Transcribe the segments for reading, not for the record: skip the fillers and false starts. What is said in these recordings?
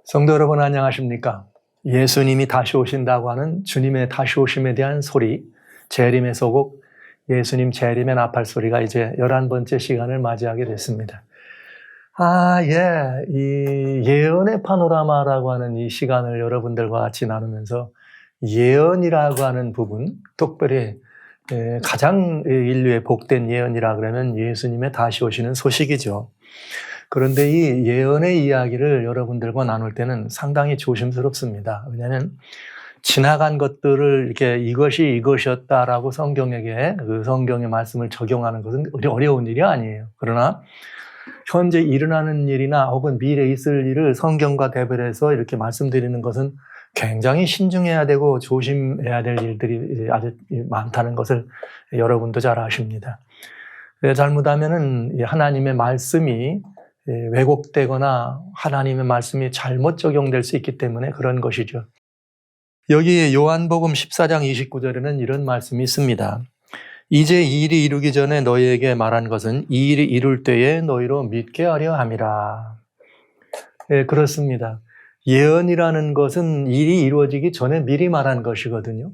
성도 여러분 안녕하십니까? 예수님이 다시 오신다고 하는 주님의 다시 오심에 대한 소리, 재림의 소곡, 예수님 재림의 나팔 소리가 이제 11번째 시간을 맞이하게 됐습니다. 이 예언의 파노라마라고 하는 이 시간을 여러분들과 같이 나누면서 예언이라고 하는 부분, 특별히 가장 인류의 복된 예언이라 그러면 예수님의 다시 오시는 소식이죠. 그런데 이 예언의 이야기를 여러분들과 나눌 때는 상당히 조심스럽습니다. 왜냐하면 지나간 것들을 이렇게 이것이 이것이었다라고 성경에게 그 성경의 말씀을 적용하는 것은 어려운 일이 아니에요. 그러나 현재 일어나는 일이나 혹은 미래에 있을 일을 성경과 대별해서 이렇게 말씀드리는 것은 굉장히 신중해야 되고 조심해야 될 일들이 아주 많다는 것을 여러분도 잘 아십니다. 잘못하면은 하나님의 말씀이 왜곡되거나 하나님의 말씀이 잘못 적용될 수 있기 때문에 그런 것이죠. 여기 요한복음 14장 29절에는 이런 말씀이 있습니다. 이제 이 일이 이루기 전에 너희에게 말한 것은 이 일이 이룰 때에 너희로 믿게 하려 함이라. 그렇습니다. 예언이라는 것은 일이 이루어지기 전에 미리 말한 것이거든요.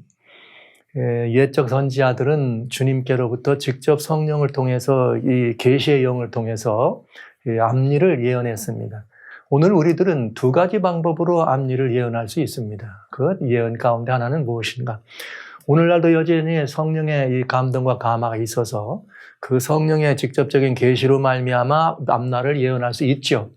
옛적 선지자들은 주님께로부터 직접 성령을 통해서 이 계시의 영을 통해서 앞일을 예언했습니다. 오늘 우리들은 두 가지 방법으로 앞일을 예언할 수 있습니다. 그 예언 가운데 하나는 무엇인가? 오늘날도 여전히 성령의 이 감동과 감화가 있어서 그 성령의 직접적인 계시로 말미암아 앞날을 예언할 수 있죠.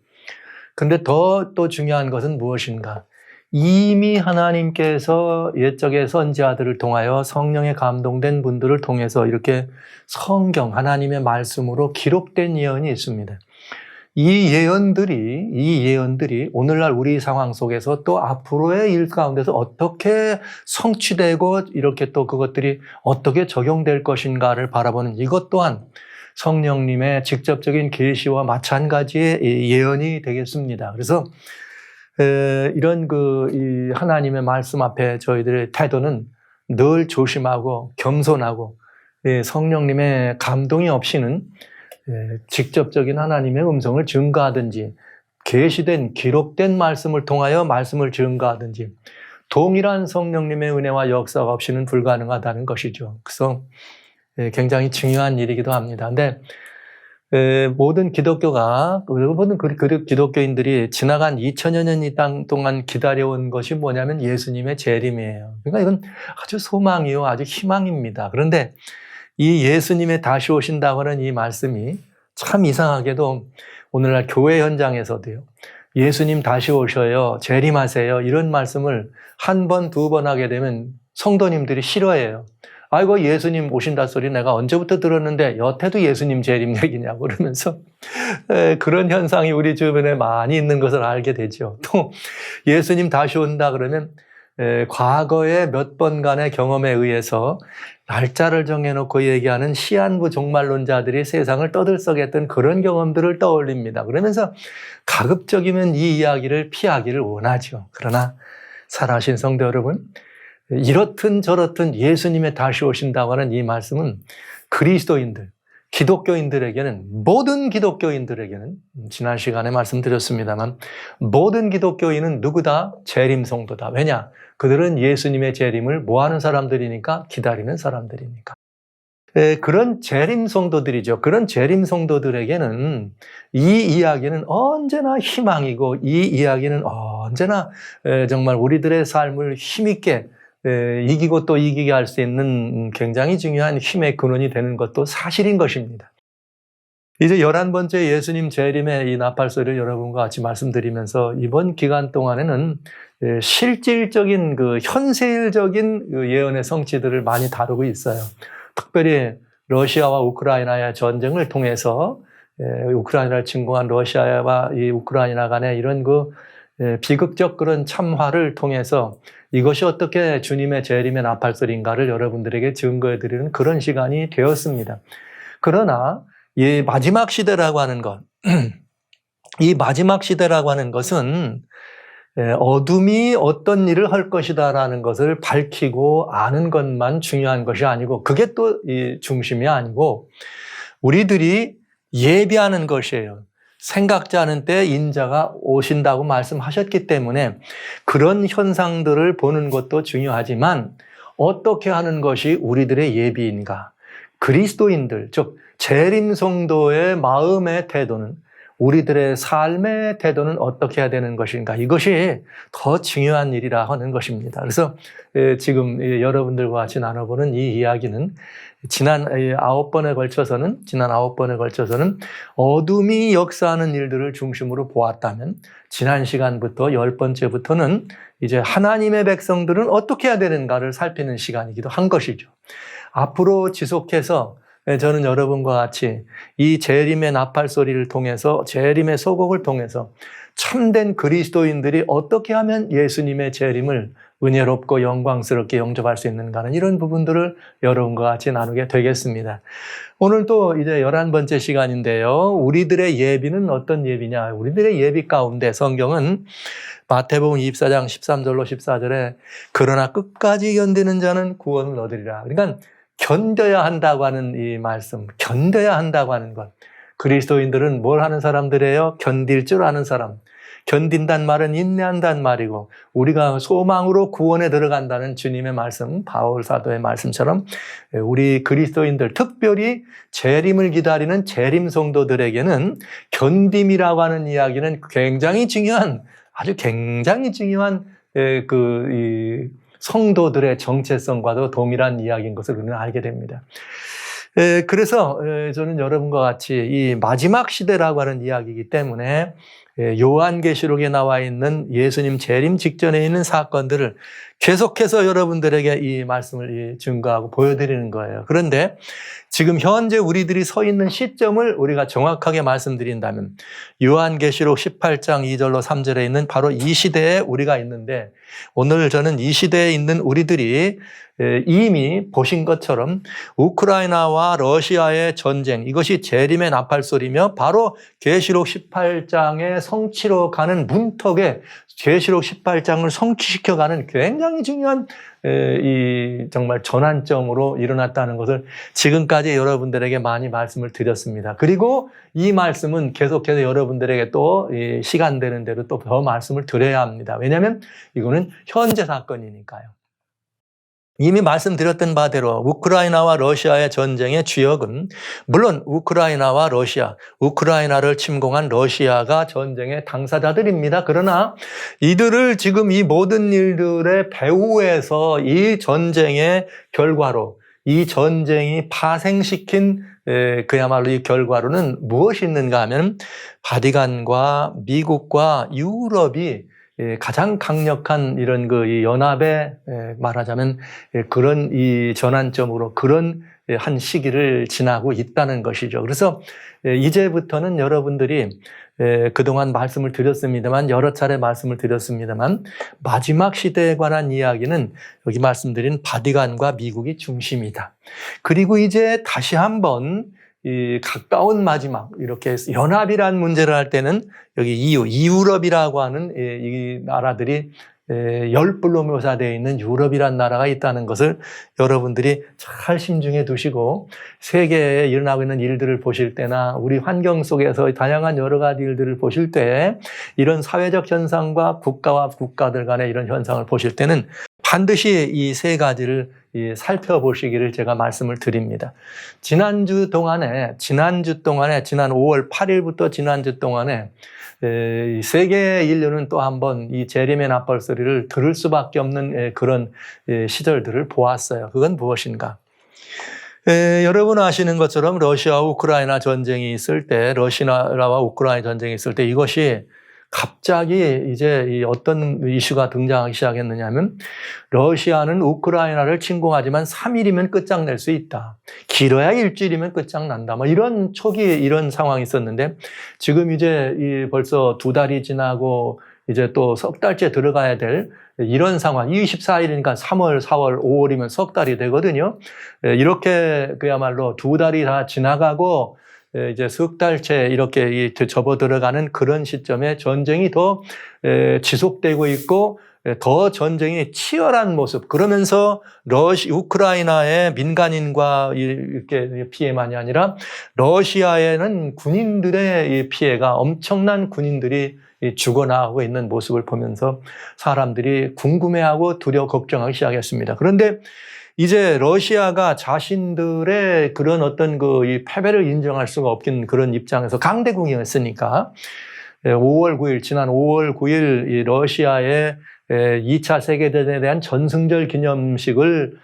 그런데 더 또 중요한 것은 무엇인가? 이미 하나님께서 옛적의 선지자들을 통하여 성령에 감동된 분들을 통해서 이렇게 성경, 하나님의 말씀으로 기록된 예언이 있습니다. 이 예언들이 오늘날 우리 상황 속에서 또 앞으로의 일 가운데서 어떻게 성취되고 이렇게 또 그것들이 어떻게 적용될 것인가를 바라보는 이것 또한 성령님의 직접적인 계시와 마찬가지의 예언이 되겠습니다. 그래서 이런 이 하나님의 말씀 앞에 저희들의 태도는 늘 조심하고 겸손하고 성령님의 감동이 없이는 직접적인 하나님의 음성을 증거하든지 계시된 기록된 말씀을 통하여 말씀을 증거하든지 동일한 성령님의 은혜와 역사가 없이는 불가능하다는 것이죠. 그래서 굉장히 중요한 일이기도 합니다. 근데 모든 기독교인들이 지나간 2000여 년 이 땅 동안 기다려온 것이 뭐냐면 예수님의 재림이에요. 그러니까 이건 아주 소망이요, 아주 희망입니다. 그런데 이 예수님의 다시 오신다고 하는 이 말씀이 참 이상하게도 오늘날 교회 현장에서도요, 예수님 다시 오셔요, 재림하세요, 이런 말씀을 한 번, 두 번 하게 되면 성도님들이 싫어해요. 아이고, 예수님 오신다 소리 내가 언제부터 들었는데 여태도 예수님 재림 얘기냐고 그러면서 그런 현상이 우리 주변에 많이 있는 것을 알게 되죠. 또 예수님 다시 온다 그러면 과거의 몇 번간의 경험에 의해서 날짜를 정해놓고 얘기하는 시한부 종말론자들이 세상을 떠들썩했던 그런 경험들을 떠올립니다. 그러면서 가급적이면 이 이야기를 피하기를 원하죠. 그러나 살아신 성도 여러분, 이렇든 저렇든 예수님의 다시 오신다고 하는 이 말씀은 그리스도인들, 모든 기독교인들에게는 지난 시간에 말씀드렸습니다만 모든 기독교인은 누구다? 재림 성도다. 왜냐? 그들은 예수님의 재림을 뭐하는 사람들이니까? 기다리는 사람들이니까. 그런 재림 성도들이죠. 그런 재림 성도들에게는 이 이야기는 언제나 희망이고 이 이야기는 언제나 정말 우리들의 삶을 힘있게 이기고 또 이기게 할 수 있는 굉장히 중요한 힘의 근원이 되는 것도 사실인 것입니다. 이제 11번째 예수님 재림의 이 나팔 소리를 여러분과 같이 말씀드리면서 이번 기간 동안에는 실질적인 현세일적인 예언의 성취들을 많이 다루고 있어요. 특별히 러시아와 우크라이나의 전쟁을 통해서 우크라이나를 침공한 러시아와 이 우크라이나 간의 이런 비극적 그런 참화를 통해서 이것이 어떻게 주님의 재림의 나팔 소리인가를 여러분들에게 증거해 드리는 그런 시간이 되었습니다. 그러나 이 마지막 시대라고 하는 것, 이 마지막 시대라고 하는 것은 어둠이 어떤 일을 할 것이다라는 것을 밝히고 아는 것만 중요한 것이 아니고 그게 또 이 중심이 아니고 우리들이 예비하는 것이에요. 생각지 않은 때 인자가 오신다고 말씀하셨기 때문에 그런 현상들을 보는 것도 중요하지만 어떻게 하는 것이 우리들의 예비인가? 그리스도인들, 즉 재림 성도의 마음의 태도는, 우리들의 삶의 태도는 어떻게 해야 되는 것인가? 이것이 더 중요한 일이라 하는 것입니다. 그래서 지금 여러분들과 같이 나눠보는 이 이야기는 지난 9번에 걸쳐서는 어둠이 역사하는 일들을 중심으로 보았다면, 지난 시간부터 10번째부터는 이제 하나님의 백성들은 어떻게 해야 되는가를 살피는 시간이기도 한 것이죠. 앞으로 지속해서 저는 여러분과 같이 이 재림의 나팔 소리를 통해서, 재림의 소곡을 통해서 참된 그리스도인들이 어떻게 하면 예수님의 재림을 은혜롭고 영광스럽게 영접할 수 있는가는, 이런 부분들을 여러분과 같이 나누게 되겠습니다. 오늘 또 이제 11번째 시간인데요. 우리들의 예비는 어떤 예비냐? 우리들의 예비 가운데 성경은 마태복음 24장 13절로 14절에 그러나 끝까지 견디는 자는 구원을 얻으리라. 그러니까 견뎌야 한다고 하는 이 말씀, 견뎌야 한다고 하는 것. 그리스도인들은 뭘 하는 사람들이에요? 견딜 줄 아는 사람. 견딘다는 말은 인내한다는 말이고, 우리가 소망으로 구원에 들어간다는 주님의 말씀, 바울 사도의 말씀처럼 우리 그리스도인들, 특별히 재림을 기다리는 재림 성도들에게는 견딤이라고 하는 이야기는 굉장히 중요한, 아주 굉장히 중요한 성도들의 정체성과도 동일한 이야기인 것을 우리는 알게 됩니다. 그래서 저는 여러분과 같이 이 마지막 시대라고 하는 이야기이기 때문에 요한계시록에 나와 있는 예수님 재림 직전에 있는 사건들을 계속해서 여러분들에게 이 말씀을 증거하고 보여드리는 거예요. 그런데 지금 현재 우리들이 서 있는 시점을 우리가 정확하게 말씀드린다면, 요한계시록 18장 2절로 3절에 있는 바로 이 시대에 우리가 있는데, 오늘 저는 이 시대에 있는 우리들이 이미 보신 것처럼 우크라이나와 러시아의 전쟁, 이것이 재림의 나팔소리며 바로 계시록 18장의 성취로 가는 문턱에 계시록 18장을 성취시켜가는 굉장히 중요한 정말 전환점으로 일어났다는 것을 지금까지 여러분들에게 많이 말씀을 드렸습니다. 그리고 이 말씀은 계속해서 여러분들에게 또 시간 되는 대로 또 더 말씀을 드려야 합니다. 왜냐하면 이거는 현재 사건이니까요. 이미 말씀드렸던 바대로 우크라이나와 러시아의 전쟁의 주역은 물론 우크라이나와 러시아, 우크라이나를 침공한 러시아가 전쟁의 당사자들입니다. 그러나 이들을 지금 이 모든 일들의 배후에서 이 전쟁의 결과로, 이 전쟁이 파생시킨 그야말로 이 결과로는 무엇이 있는가 하면, 바티칸과 미국과 유럽이 가장 강력한 이런 이 연합의 말하자면 그런 이 전환점으로, 그런 한 시기를 지나고 있다는 것이죠. 그래서 이제부터는 여러분들이 그동안 말씀을 드렸습니다만, 여러 차례 말씀을 드렸습니다만, 마지막 시대에 관한 이야기는 여기 말씀드린 바티칸과 미국이 중심이다. 그리고 이제 다시 한번 이 가까운 마지막, 이렇게 연합이라는 문제를 할 때는 여기 유럽이라고 하는 이 나라들이 열불로 묘사되어 있는 유럽이라는 나라가 있다는 것을 여러분들이 잘 심중해 두시고, 세계에 일어나고 있는 일들을 보실 때나 우리 환경 속에서 다양한 여러 가지 일들을 보실 때, 이런 사회적 현상과 국가와 국가들 간의 이런 현상을 보실 때는 반드시 이 세 가지를 살펴보시기를 제가 말씀을 드립니다. 지난주 동안에 지난 5월 8일부터 지난주 동안에 세계 인류는 또 한 번 이 재림의 나팔 소리를 들을 수밖에 없는 그런 시절들을 보았어요. 그건 무엇인가? 여러분 아시는 것처럼 러시아와 우크라이나 전쟁이 있을 때, 러시아와 우크라이나 전쟁이 있을 때 이것이 갑자기 이제 어떤 이슈가 등장하기 시작했느냐 하면, 러시아는 우크라이나를 침공하지만 3일이면 끝장낼 수 있다. 길어야 일주일이면 끝장난다. 이런 초기 이런 상황이 있었는데, 지금 이제 벌써 2달이 지나고 이제 또 석 달째 들어가야 될 이런 상황, 24일이니까 3월, 4월, 5월이면 석 달이 되거든요. 이렇게 그야말로 2달이 다 지나가고 이제 석 달째 이렇게 접어 들어가는 그런 시점에 전쟁이 더 지속되고 있고, 더 전쟁이 치열한 모습, 그러면서 우크라이나의 민간인과 이렇게 피해만이 아니라 러시아에는 군인들의 피해가, 엄청난 군인들이 죽어나가고 있는 모습을 보면서 사람들이 궁금해하고 두려워 걱정하기 시작했습니다. 그런데 이제 러시아가 자신들의 그런 어떤 이 패배를 인정할 수가 없긴 그런 입장에서 강대국이었으니까 5월 9일, 지난 5월 9일 이 러시아의 2차 세계대전에 대한 전승절 기념식을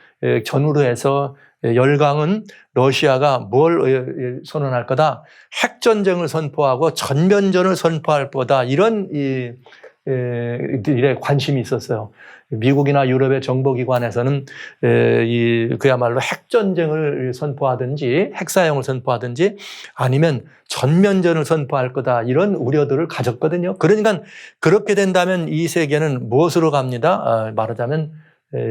전후로 해서 열강은 러시아가 뭘 선언할 거다? 핵전쟁을 선포하고 전면전을 선포할 거다. 이런 일에 관심이 있었어요. 미국이나 유럽의 정보기관에서는 그야말로 핵전쟁을 선포하든지 핵사용을 선포하든지 아니면 전면전을 선포할 거다, 이런 우려들을 가졌거든요. 그러니까 그렇게 된다면 이 세계는 무엇으로 갑니다? 말하자면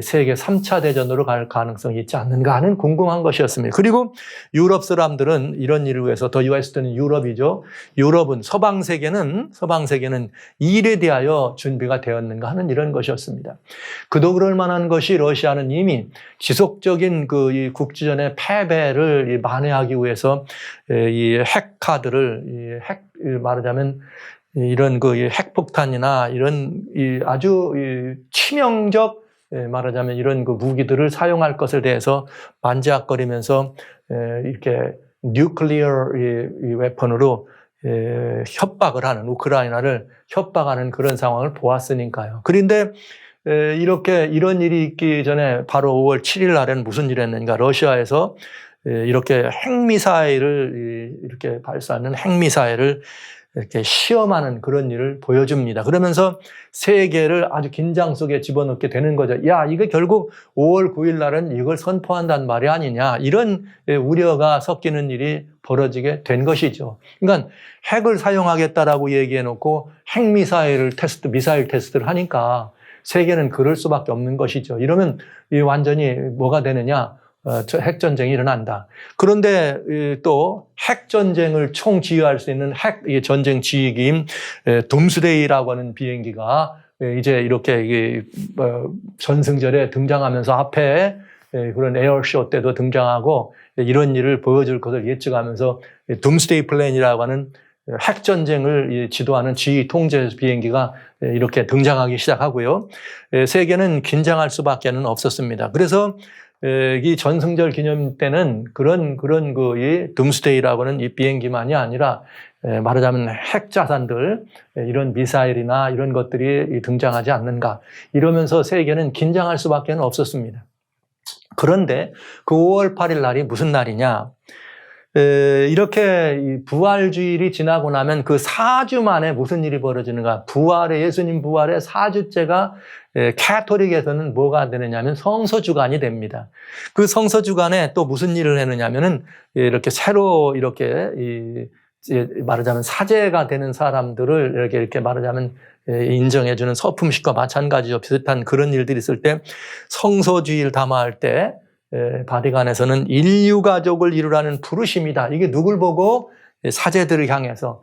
세계 3차 대전으로 갈 가능성이 있지 않는가 하는 궁금한 것이었습니다. 그리고 유럽 사람들은 이런 일을 위해서, 더 유에스는 유럽이죠. 유럽은 서방 세계는 일에 대하여 준비가 되었는가 하는 이런 것이었습니다. 그도 그럴 만한 것이 러시아는 이미 지속적인 이 국지전의 패배를 만회하기 위해서 이 핵카드를, 말하자면 이런 핵폭탄이나 이런 아주 치명적, 말하자면 이런 무기들을 사용할 것에 대해서 반지악거리면서 이렇게 뉴클리어 웨폰으로 협박을 하는, 우크라이나를 협박하는 그런 상황을 보았으니까요. 그런데 이런 일이 있기 전에 바로 5월 7일 날에는 무슨 일을 했는가? 러시아에서 이렇게 핵미사일을 이렇게 발사하는 핵미사일을 이렇게 시험하는 그런 일을 보여줍니다. 그러면서 세계를 아주 긴장 속에 집어넣게 되는 거죠. 야, 이거 결국 5월 9일 날은 이걸 선포한다는 말이 아니냐, 이런 우려가 섞이는 일이 벌어지게 된 것이죠. 그러니까 핵을 사용하겠다라고 얘기해놓고 핵미사일 테스트를 하니까 세계는 그럴 수밖에 없는 것이죠. 이러면 완전히 뭐가 되느냐? 핵전쟁이 일어난다. 그런데 또 핵전쟁을 총지휘할 수 있는 전쟁 지휘기인 돔스데이라고 하는 비행기가 이제 이렇게 전승절에 등장하면서 앞에 그런 에어쇼 때도 등장하고 이런 일을 보여줄 것을 예측하면서 돔스데이 플랜이라고 하는 핵전쟁을 지도하는 지휘 통제 비행기가 이렇게 등장하기 시작하고요. 세계는 긴장할 수밖에 없었습니다. 그래서 이 전승절 기념 때는 그런 이 둠스데이라고 하는 이 비행기만이 아니라 말하자면 핵자산들, 이런 미사일이나 이런 것들이 등장하지 않는가, 이러면서 세계는 긴장할 수밖에 없었습니다. 그런데 그 5월 8일 날이 무슨 날이냐? 이렇게 부활주일이 지나고 나면 그 4주 만에 무슨 일이 벌어지는가? 예수님 부활의 4주째가 카톨릭에서는 뭐가 되느냐면 성서주간이 됩니다. 그 성서주간에 또 무슨 일을 했느냐면은 이렇게 새로 이렇게 말하자면 사제가 되는 사람들을 이렇게 말하자면 인정해주는 서품식과 마찬가지죠. 비슷한 그런 일들이 있을 때 성서주의를 담화할 때 바티칸에서는 인류 가족을 이루라는 부르심이다. 이게 누굴 보고? 사제들을 향해서,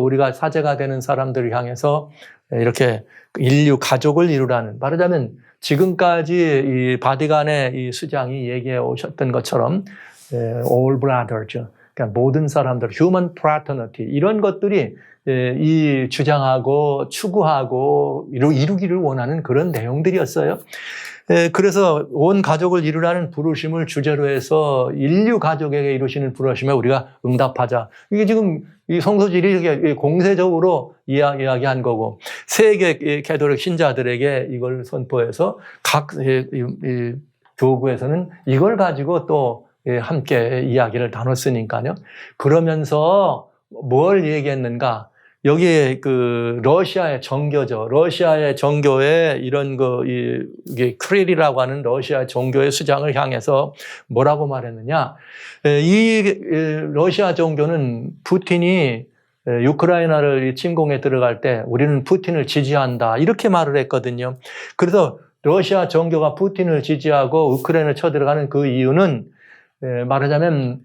우리가 사제가 되는 사람들을 향해서 이렇게 인류 가족을 이루라는, 말하자면 지금까지 이 바티칸의 이 수장이 얘기해 오셨던 것처럼 all brothers, 그러니까 모든 사람들, human fraternity, 이런 것들이 이 주장하고 추구하고 이루기를 원하는 그런 내용들이었어요. 그래서 온 가족을 이루라는 부르심을 주제로 해서 인류 가족에게 이루시는 부르심에 우리가 응답하자. 이게 지금 이 성서질이 이렇게 공세적으로 이야기한 거고, 세계 가톨릭 신자들에게 이걸 선포해서 각 교구에서는 이걸 가지고 또 함께 이야기를 나눴으니까요. 그러면서 뭘 얘기했는가? 여기에 러시아의 정교죠. 러시아의 정교의 이런 이게 크릴이라고 하는 러시아 정교의 수장을 향해서 뭐라고 말했느냐? 이 러시아 정교는 푸틴이 우크라이나를 침공에 들어갈 때 우리는 푸틴을 지지한다, 이렇게 말을 했거든요. 그래서 러시아 정교가 푸틴을 지지하고 우크라이나를 쳐들어가는 그 이유는 말하자면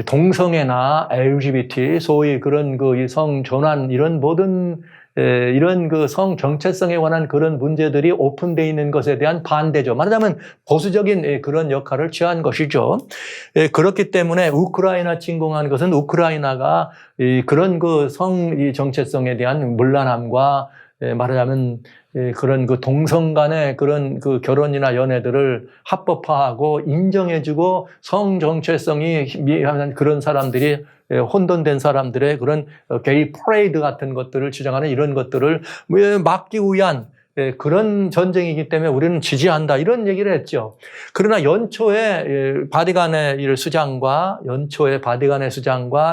동성애나 LGBT, 소위 그런 성전환, 이런 모든 이런 그 성 정체성에 관한 그런 문제들이 오픈되어 있는 것에 대한 반대죠. 말하자면 보수적인 그런 역할을 취한 것이죠. 그렇기 때문에 우크라이나 침공한 것은 우크라이나가 그런 그 성 정체성에 대한 문란함과 말하자면 그런 그 동성 간의 그런 그 결혼이나 연애들을 합법화하고 인정해주고 성 정체성이 미한 그런 사람들이 혼돈된 사람들의 그런 게이 프레이드 같은 것들을 주장하는 이런 것들을 막기 위한 그런 전쟁이기 때문에 우리는 지지한다 이런 얘기를 했죠. 그러나 연초에 바티칸의 수장과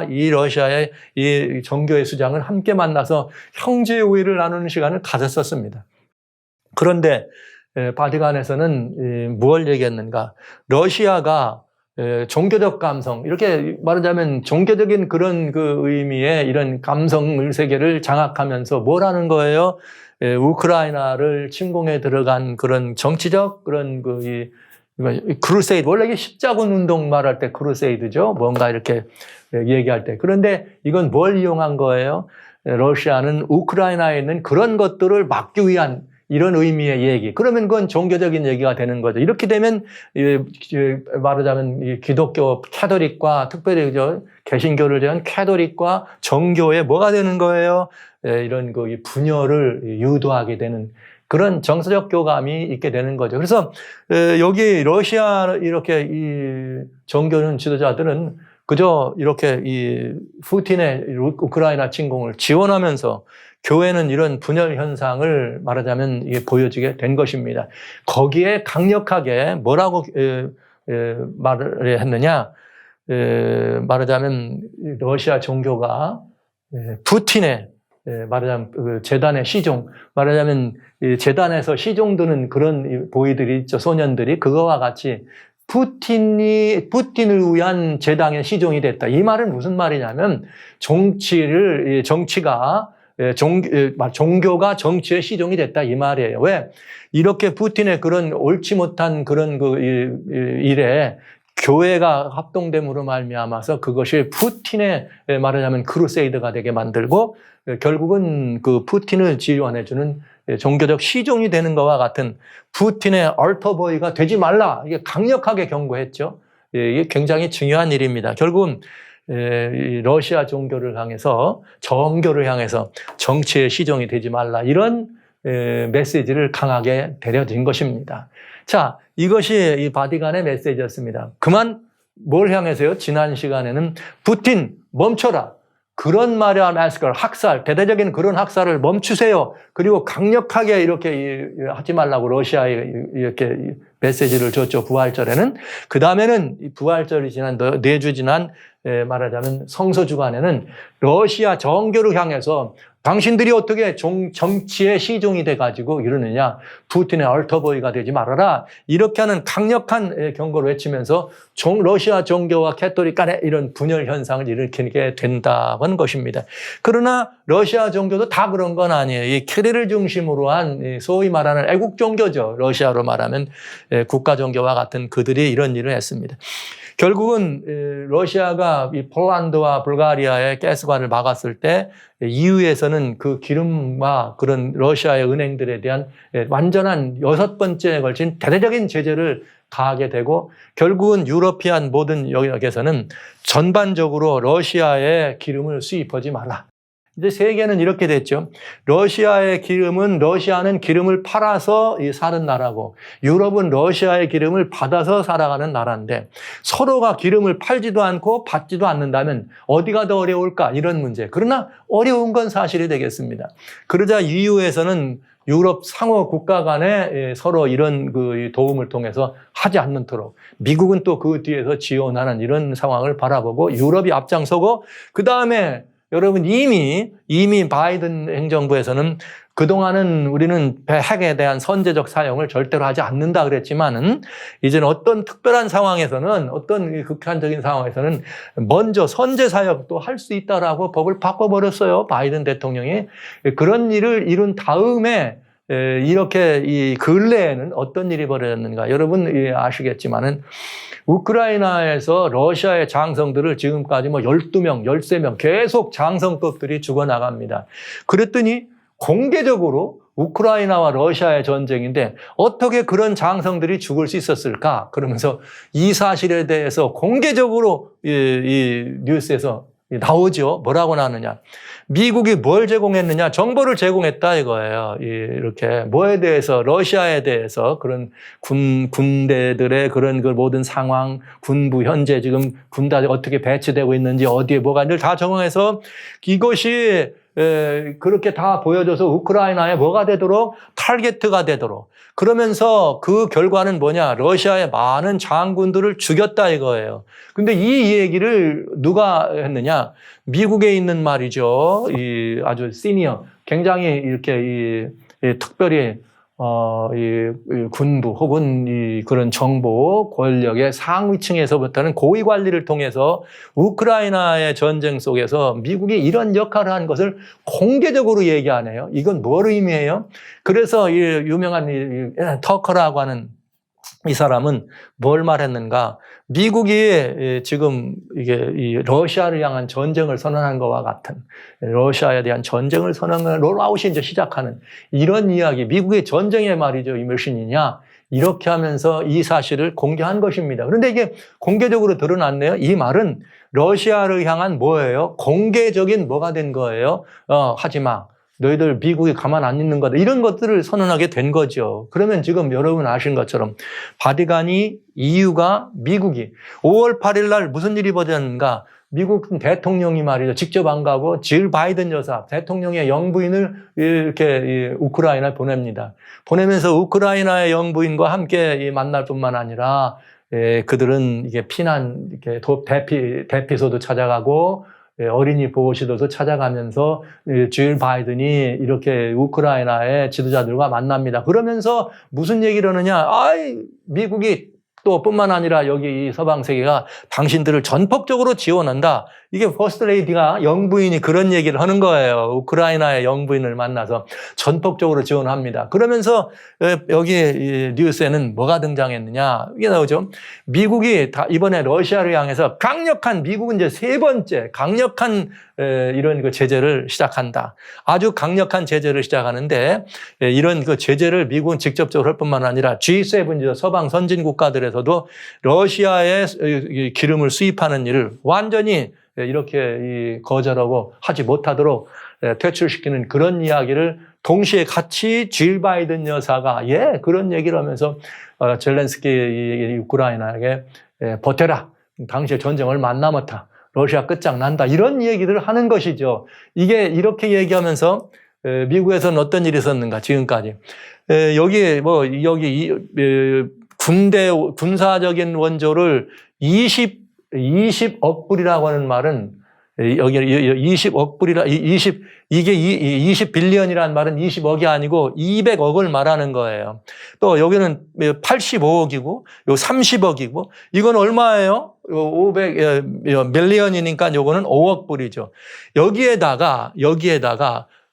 이 러시아의 이 정교회 수장을 함께 만나서 형제 우애를 나누는 시간을 가졌었습니다. 그런데 바티칸에서는 무엇을 얘기했는가? 러시아가 종교적 감성, 이렇게 말하자면 종교적인 그런 그 의미의 이런 감성 세계를 장악하면서 뭘 하는 거예요? 우크라이나를 침공에 들어간 그런 정치적 그런 크루세이드, 원래 이게 십자군 운동 말할 때 크루세이드죠. 뭔가 이렇게 얘기할 때. 그런데 이건 뭘 이용한 거예요? 러시아는 우크라이나에 있는 그런 것들을 막기 위한 이런 의미의 얘기. 그러면 그건 종교적인 얘기가 되는 거죠. 이렇게 되면 말하자면 기독교 캐톨릭과 특별히 개신교를 제한 캐톨릭과 정교에 뭐가 되는 거예요? 이런 그 분열을 유도하게 되는 그런 정서적 교감이 있게 되는 거죠. 그래서 여기 러시아 이렇게 이 정교는 지도자들은 그저 이렇게 이 푸틴의 우크라이나 침공을 지원하면서 교회는 이런 분열 현상을 말하자면 이게 보여지게 된 것입니다. 거기에 강력하게 뭐라고 말을 했느냐? 말하자면 러시아 종교가 푸틴의 말하자면 재단의 시종, 말하자면 재단에서 시종 드는 그런 보이들이 있죠. 소년들이 그거와 같이 푸틴을 위한 재단의 시종이 됐다. 이 말은 무슨 말이냐면 종교가 정치의 시종이 됐다 이 말이에요. 왜? 이렇게 푸틴의 그런 옳지 못한 그런 일에 교회가 합동됨으로 말미암아서 그것이 푸틴의 말하자면 크루세이드가 되게 만들고 결국은 그 푸틴을 지원해주는 종교적 시종이 되는 것과 같은 푸틴의 얼터보이가 되지 말라. 이게 강력하게 경고했죠. 이게 굉장히 중요한 일입니다. 결국은 러시아 종교를 향해서 정교를 향해서 정치의 시종이 되지 말라 이런 메시지를 강하게 내려진 것입니다. 자, 이것이 이 바티칸의 메시지였습니다. 그만 뭘 향해서요? 지난 시간에는 푸틴 멈춰라. 그런 말이야 마스컬 학살, 대대적인 그런 학살을 멈추세요. 그리고 강력하게 이렇게 하지 말라고 러시아에 이렇게 메시지를 줬죠. 부활절에는. 그 다음에는 부활절이 지난 4주 지난 말하자면 성서 주간에는 러시아 정교를 향해서 당신들이 어떻게 정치의 시종이 돼가지고 이러느냐. 푸틴의 얼터보이가 되지 말아라. 이렇게 하는 강력한 경고를 외치면서 러시아 종교와 캐톨릭 간의 이런 분열 현상을 일으키게 된다는 것입니다. 그러나 러시아 종교도 다 그런 건 아니에요. 이 키릴을 중심으로 한 소위 말하는 애국 종교죠. 러시아로 말하면 국가 종교와 같은 그들이 이런 일을 했습니다. 결국은 러시아가 이 폴란드와 불가리아의 가스관을 막았을 때 EU에서는 그 기름과 그런 러시아의 은행들에 대한 완전한 6번째에 걸친 대대적인 제재를 가하게 되고 결국은 유러피안 모든 영역에서는 전반적으로 러시아의 기름을 수입하지 말라. 이제 세계는 이렇게 됐죠. 러시아는 기름을 팔아서 사는 나라고 유럽은 러시아의 기름을 받아서 살아가는 나라인데 서로가 기름을 팔지도 않고 받지도 않는다면 어디가 더 어려울까 이런 문제. 그러나 어려운 건 사실이 되겠습니다. 그러자 EU에서는 유럽 상호 국가 간에 서로 이런 그 도움을 통해서 하지 않도록 미국은 또 그 뒤에서 지원하는 이런 상황을 바라보고 유럽이 앞장서고 그 다음에 여러분 이미 바이든 행정부에서는 그동안은 우리는 핵에 대한 선제적 사용을 절대로 하지 않는다 그랬지만은 이제는 어떤 특별한 상황에서는 어떤 극한적인 상황에서는 먼저 선제 사용도 할 수 있다라고 법을 바꿔버렸어요. 바이든 대통령이. 그런 일을 이룬 다음에 이렇게 이 근래에는 어떤 일이 벌어졌는가. 여러분 아시겠지만은 우크라이나에서 러시아의 장성들을 지금까지 12명, 13명 계속 장성급들이 죽어나갑니다. 그랬더니 공개적으로 우크라이나와 러시아의 전쟁인데 어떻게 그런 장성들이 죽을 수 있었을까? 그러면서 이 사실에 대해서 공개적으로 이 뉴스에서 나오죠. 뭐라고 나오느냐. 미국이 뭘 제공했느냐. 정보를 제공했다 이거예요. 이렇게 뭐에 대해서 러시아에 대해서 그런 군대들의 그런 그 모든 상황, 군부 현재 지금 군단이 어떻게 배치되고 있는지 어디에 뭐가 있는지 다 정황해서 이것이 그렇게 다 보여줘서 우크라이나에 뭐가 되도록 타겟트가 되도록 그러면서 그 결과는 뭐냐 러시아의 많은 장군들을 죽였다 이거예요. 근데 이 얘기를 누가 했느냐 미국에 있는 말이죠. 이 아주 시니어 굉장히 이렇게 특별히 이 군부 혹은 이 그런 정보 권력의 상위층에서부터는 고위 관리를 통해서 우크라이나의 전쟁 속에서 미국이 이런 역할을 한 것을 공개적으로 얘기하네요. 이건 뭘 의미해요? 그래서 이 유명한 이 터커라고 하는 이 사람은 뭘 말했는가? 미국이 지금 이게 이 러시아를 향한 전쟁을 선언한 것과 같은 러시아에 대한 전쟁을 선언한 롤아웃이 이제 시작하는 이런 이야기, 미국의 전쟁의 말이죠. 이 몇신이냐? 이렇게 하면서 이 사실을 공개한 것입니다. 그런데 이게 공개적으로 드러났네요. 이 말은 러시아를 향한 뭐예요? 공개적인 뭐가 된 거예요? 하지 마. 너희들 미국이 가만 안 있는 거다. 이런 것들을 선언하게 된 거죠. 그러면 지금 여러분 아신 것처럼 바티칸이 EU가 미국이 5월 8일 날 무슨 일이 벌어졌는가? 미국 대통령이 말이죠. 직접 안 가고 질 바이든 여사 대통령의 영부인을 이렇게 우크라이나에 보냅니다. 보내면서 우크라이나의 영부인과 함께 만날 뿐만 아니라 그들은 이게 피난 이렇게 대피소도 찾아가고 어린이 보호시설도 찾아가면서 질 바이든이 이렇게 우크라이나의 지도자들과 만납니다. 그러면서 무슨 얘기를 하느냐? 미국이 또 뿐만 아니라 여기 이 서방 세계가 당신들을 전폭적으로 지원한다. 이게 퍼스트 레이디가 영부인이 그런 얘기를 하는 거예요. 우크라이나의 영부인을 만나서 전폭적으로 지원합니다. 그러면서 여기 이 뉴스에는 뭐가 등장했느냐? 이게 나오죠. 미국이 이번에 러시아를 향해서 강력한 미국은 이제 세 번째 강력한 이런 그 제재를 시작한다. 아주 강력한 제재를 시작하는데 이런 그 제재를 미국은 직접적으로 할 뿐만 아니라 G7 서방 선진 국가들에서도 러시아에 기름을 수입하는 일을 완전히 이렇게 거절하고 하지 못하도록 퇴출시키는 그런 이야기를 동시에 같이 질 바이든 여사가 그런 얘기를 하면서 젤렌스키 우크라이나에게 버텨라. 당시에 전쟁 얼마 안 남았다. 러시아 끝장난다. 이런 얘기를 하는 것이죠. 이게 이렇게 얘기하면서 미국에서는 어떤 일이 있었는가 지금까지. 여기 군사적인 원조를 20억 불이라고 하는 말은 여기 20억 불이라 이게 20빌리언이라는 말은 20억이 아니고 200억을 말하는 거예요. 또 여기는 85억이고 요 30억이고 이건 얼마예요? 500 밀리언이니까 요거는 5억 불이죠. 여기에다가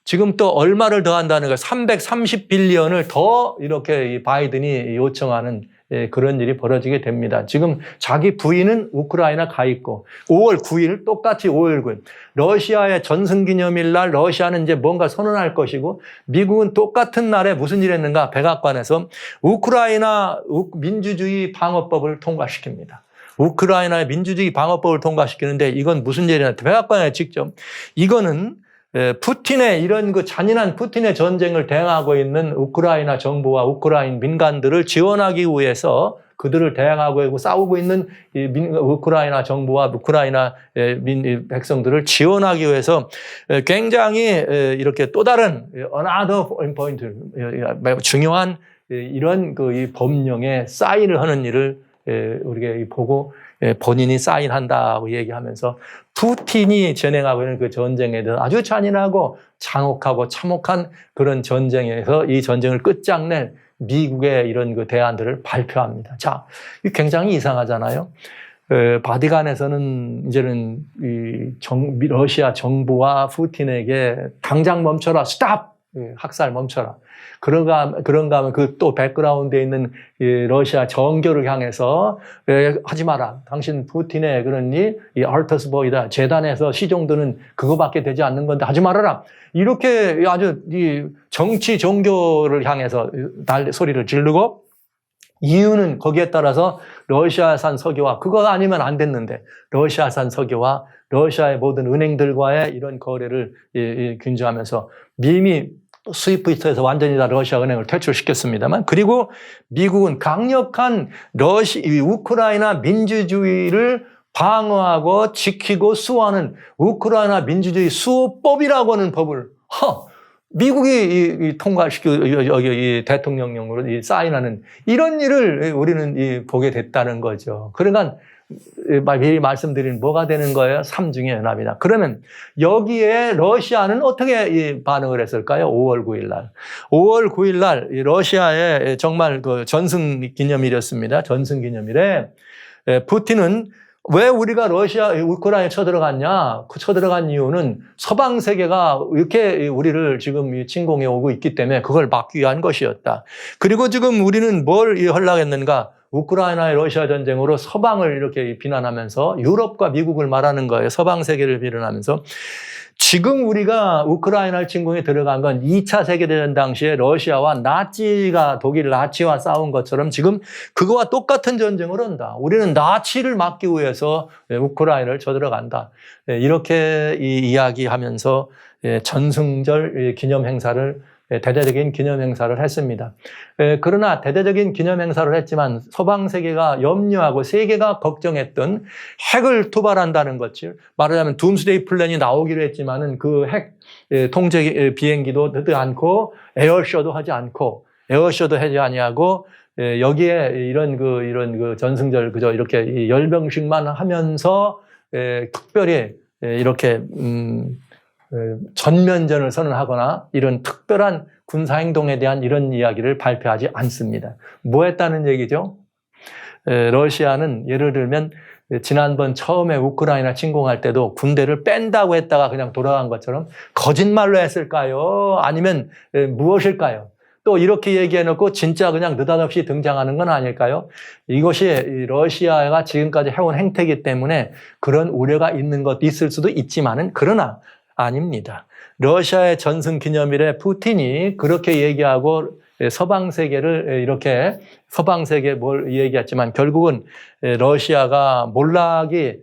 지금 또 얼마를 더 한다는 거예요. 330빌리언을 더 이렇게 바이든이 요청하는 그런 일이 벌어지게 됩니다. 지금 자기 부인은 우크라이나 가 있고 5월 9일 똑같이 5월 9일 러시아의 전승기념일 날 러시아는 이제 뭔가 선언할 것이고 미국은 똑같은 날에 무슨 일 했는가 백악관에서 우크라이나 민주주의 방어법을 통과시킵니다. 우크라이나의 민주주의 방어법을 통과시키는데 이건 무슨 일이냐 백악관에 직접 이거는 푸틴의 이런 그 잔인한 푸틴의 전쟁을 대항하고 있는 우크라이나 정부와 우크라이나 민간들을 지원하기 위해서 그들을 대항하고 있고 싸우고 있는 우크라이나 정부와 우크라이나 백성들을 지원하기 위해서 굉장히 이렇게 또 다른 another point 중요한 이런 그 이 법령에 사인을 하는 일을 우리가 보고 본인이 사인한다고 얘기하면서 푸틴이 진행하고 있는 그 전쟁에 대해서 아주 잔인하고 잔혹하고 참혹한 그런 전쟁에서 이 전쟁을 끝장낼 미국의 이런 그 대안들을 발표합니다. 자, 이 굉장히 이상하잖아요. 바티칸에서는 이제는 러시아 정부와 푸틴에게 당장 멈춰라, 스탑! 학살 멈춰라. 그런가 하면 그 또 백그라운드에 있는 러시아 정교를 향해서 하지 마라. 당신 푸틴의 그런 이 알터스버이다. 재단에서 시종드는 그거밖에 되지 않는 건데 하지 말아라. 이렇게 아주 이 정치 종교를 향해서 소리를 지르고, 이유는 거기에 따라서 러시아산 석유와, 그거 아니면 안 됐는데 러시아산 석유와 러시아의 모든 은행들과의 이런 거래를 균주하면서 이미 스위프트에서 완전히 다 러시아 은행을 퇴출시켰습니다만, 그리고 미국은 강력한 우크라이나 민주주의를 방어하고 지키고 수호하는 우크라이나 민주주의 수호법이라고 하는 법을 미국이 통과시키고 대통령령으로 사인하는 이런 일을 우리는 보게 됐다는 거죠. 그러니까 미리 말씀드린 뭐가 되는 거예요? 삼중의 연합이다. 그러면 여기에 러시아는 어떻게 반응을 했을까요? 5월 9일 날. 5월 9일 날 러시아의 정말 그 전승 기념일이었습니다. 전승 기념일에 푸틴은 왜 우리가 우크라이나에 쳐들어갔냐? 그 쳐들어간 이유는 서방 세계가 이렇게 우리를 지금 침공해 오고 있기 때문에 그걸 막기 위한 것이었다. 그리고 지금 우리는 뭘 하려고 했는가? 우크라이나의 러시아 전쟁으로 서방을 이렇게 비난하면서 유럽과 미국을 말하는 거예요. 서방 세계를 비난하면서. 지금 우리가 우크라이나 침공에 들어간 건 2차 세계대전 당시에 러시아와 독일 나치와 싸운 것처럼 지금 그거와 똑같은 전쟁을 한다. 우리는 나치를 막기 위해서 우크라이나를 쳐들어간다. 이렇게 이야기하면서 전승절 기념 행사를, 대대적인 기념 행사를 했습니다. 그러나 대대적인 기념 행사를 했지만 서방 세계가 염려하고 세계가 걱정했던 핵을 투발한다는 것을, 말하자면 둠스데이 플랜이 나오기로 했지만은 그 핵 통제 비행기도 하지 않고 에어쇼도 하지 아니하고 여기에 이런 그 전승절 그저 이렇게 열병식만 하면서 특별히 이렇게 전면전을 선언하거나 이런 특별한 군사행동에 대한 이런 이야기를 발표하지 않습니다. 뭐 했다는 얘기죠? 러시아는 예를 들면 지난번 처음에 우크라이나 침공할 때도 군대를 뺀다고 했다가 그냥 돌아간 것처럼 거짓말로 했을까요? 아니면 무엇일까요? 또 이렇게 얘기해놓고 진짜 그냥 느닷없이 등장하는 건 아닐까요? 이것이 러시아가 지금까지 해온 행태이기 때문에 그런 우려가 있을 수도 있지만은, 그러나 아닙니다. 러시아의 전승 기념일에 푸틴이 그렇게 얘기하고 서방 세계를 이렇게 서방 세계에 뭘 얘기했지만 결국은 러시아가 몰락이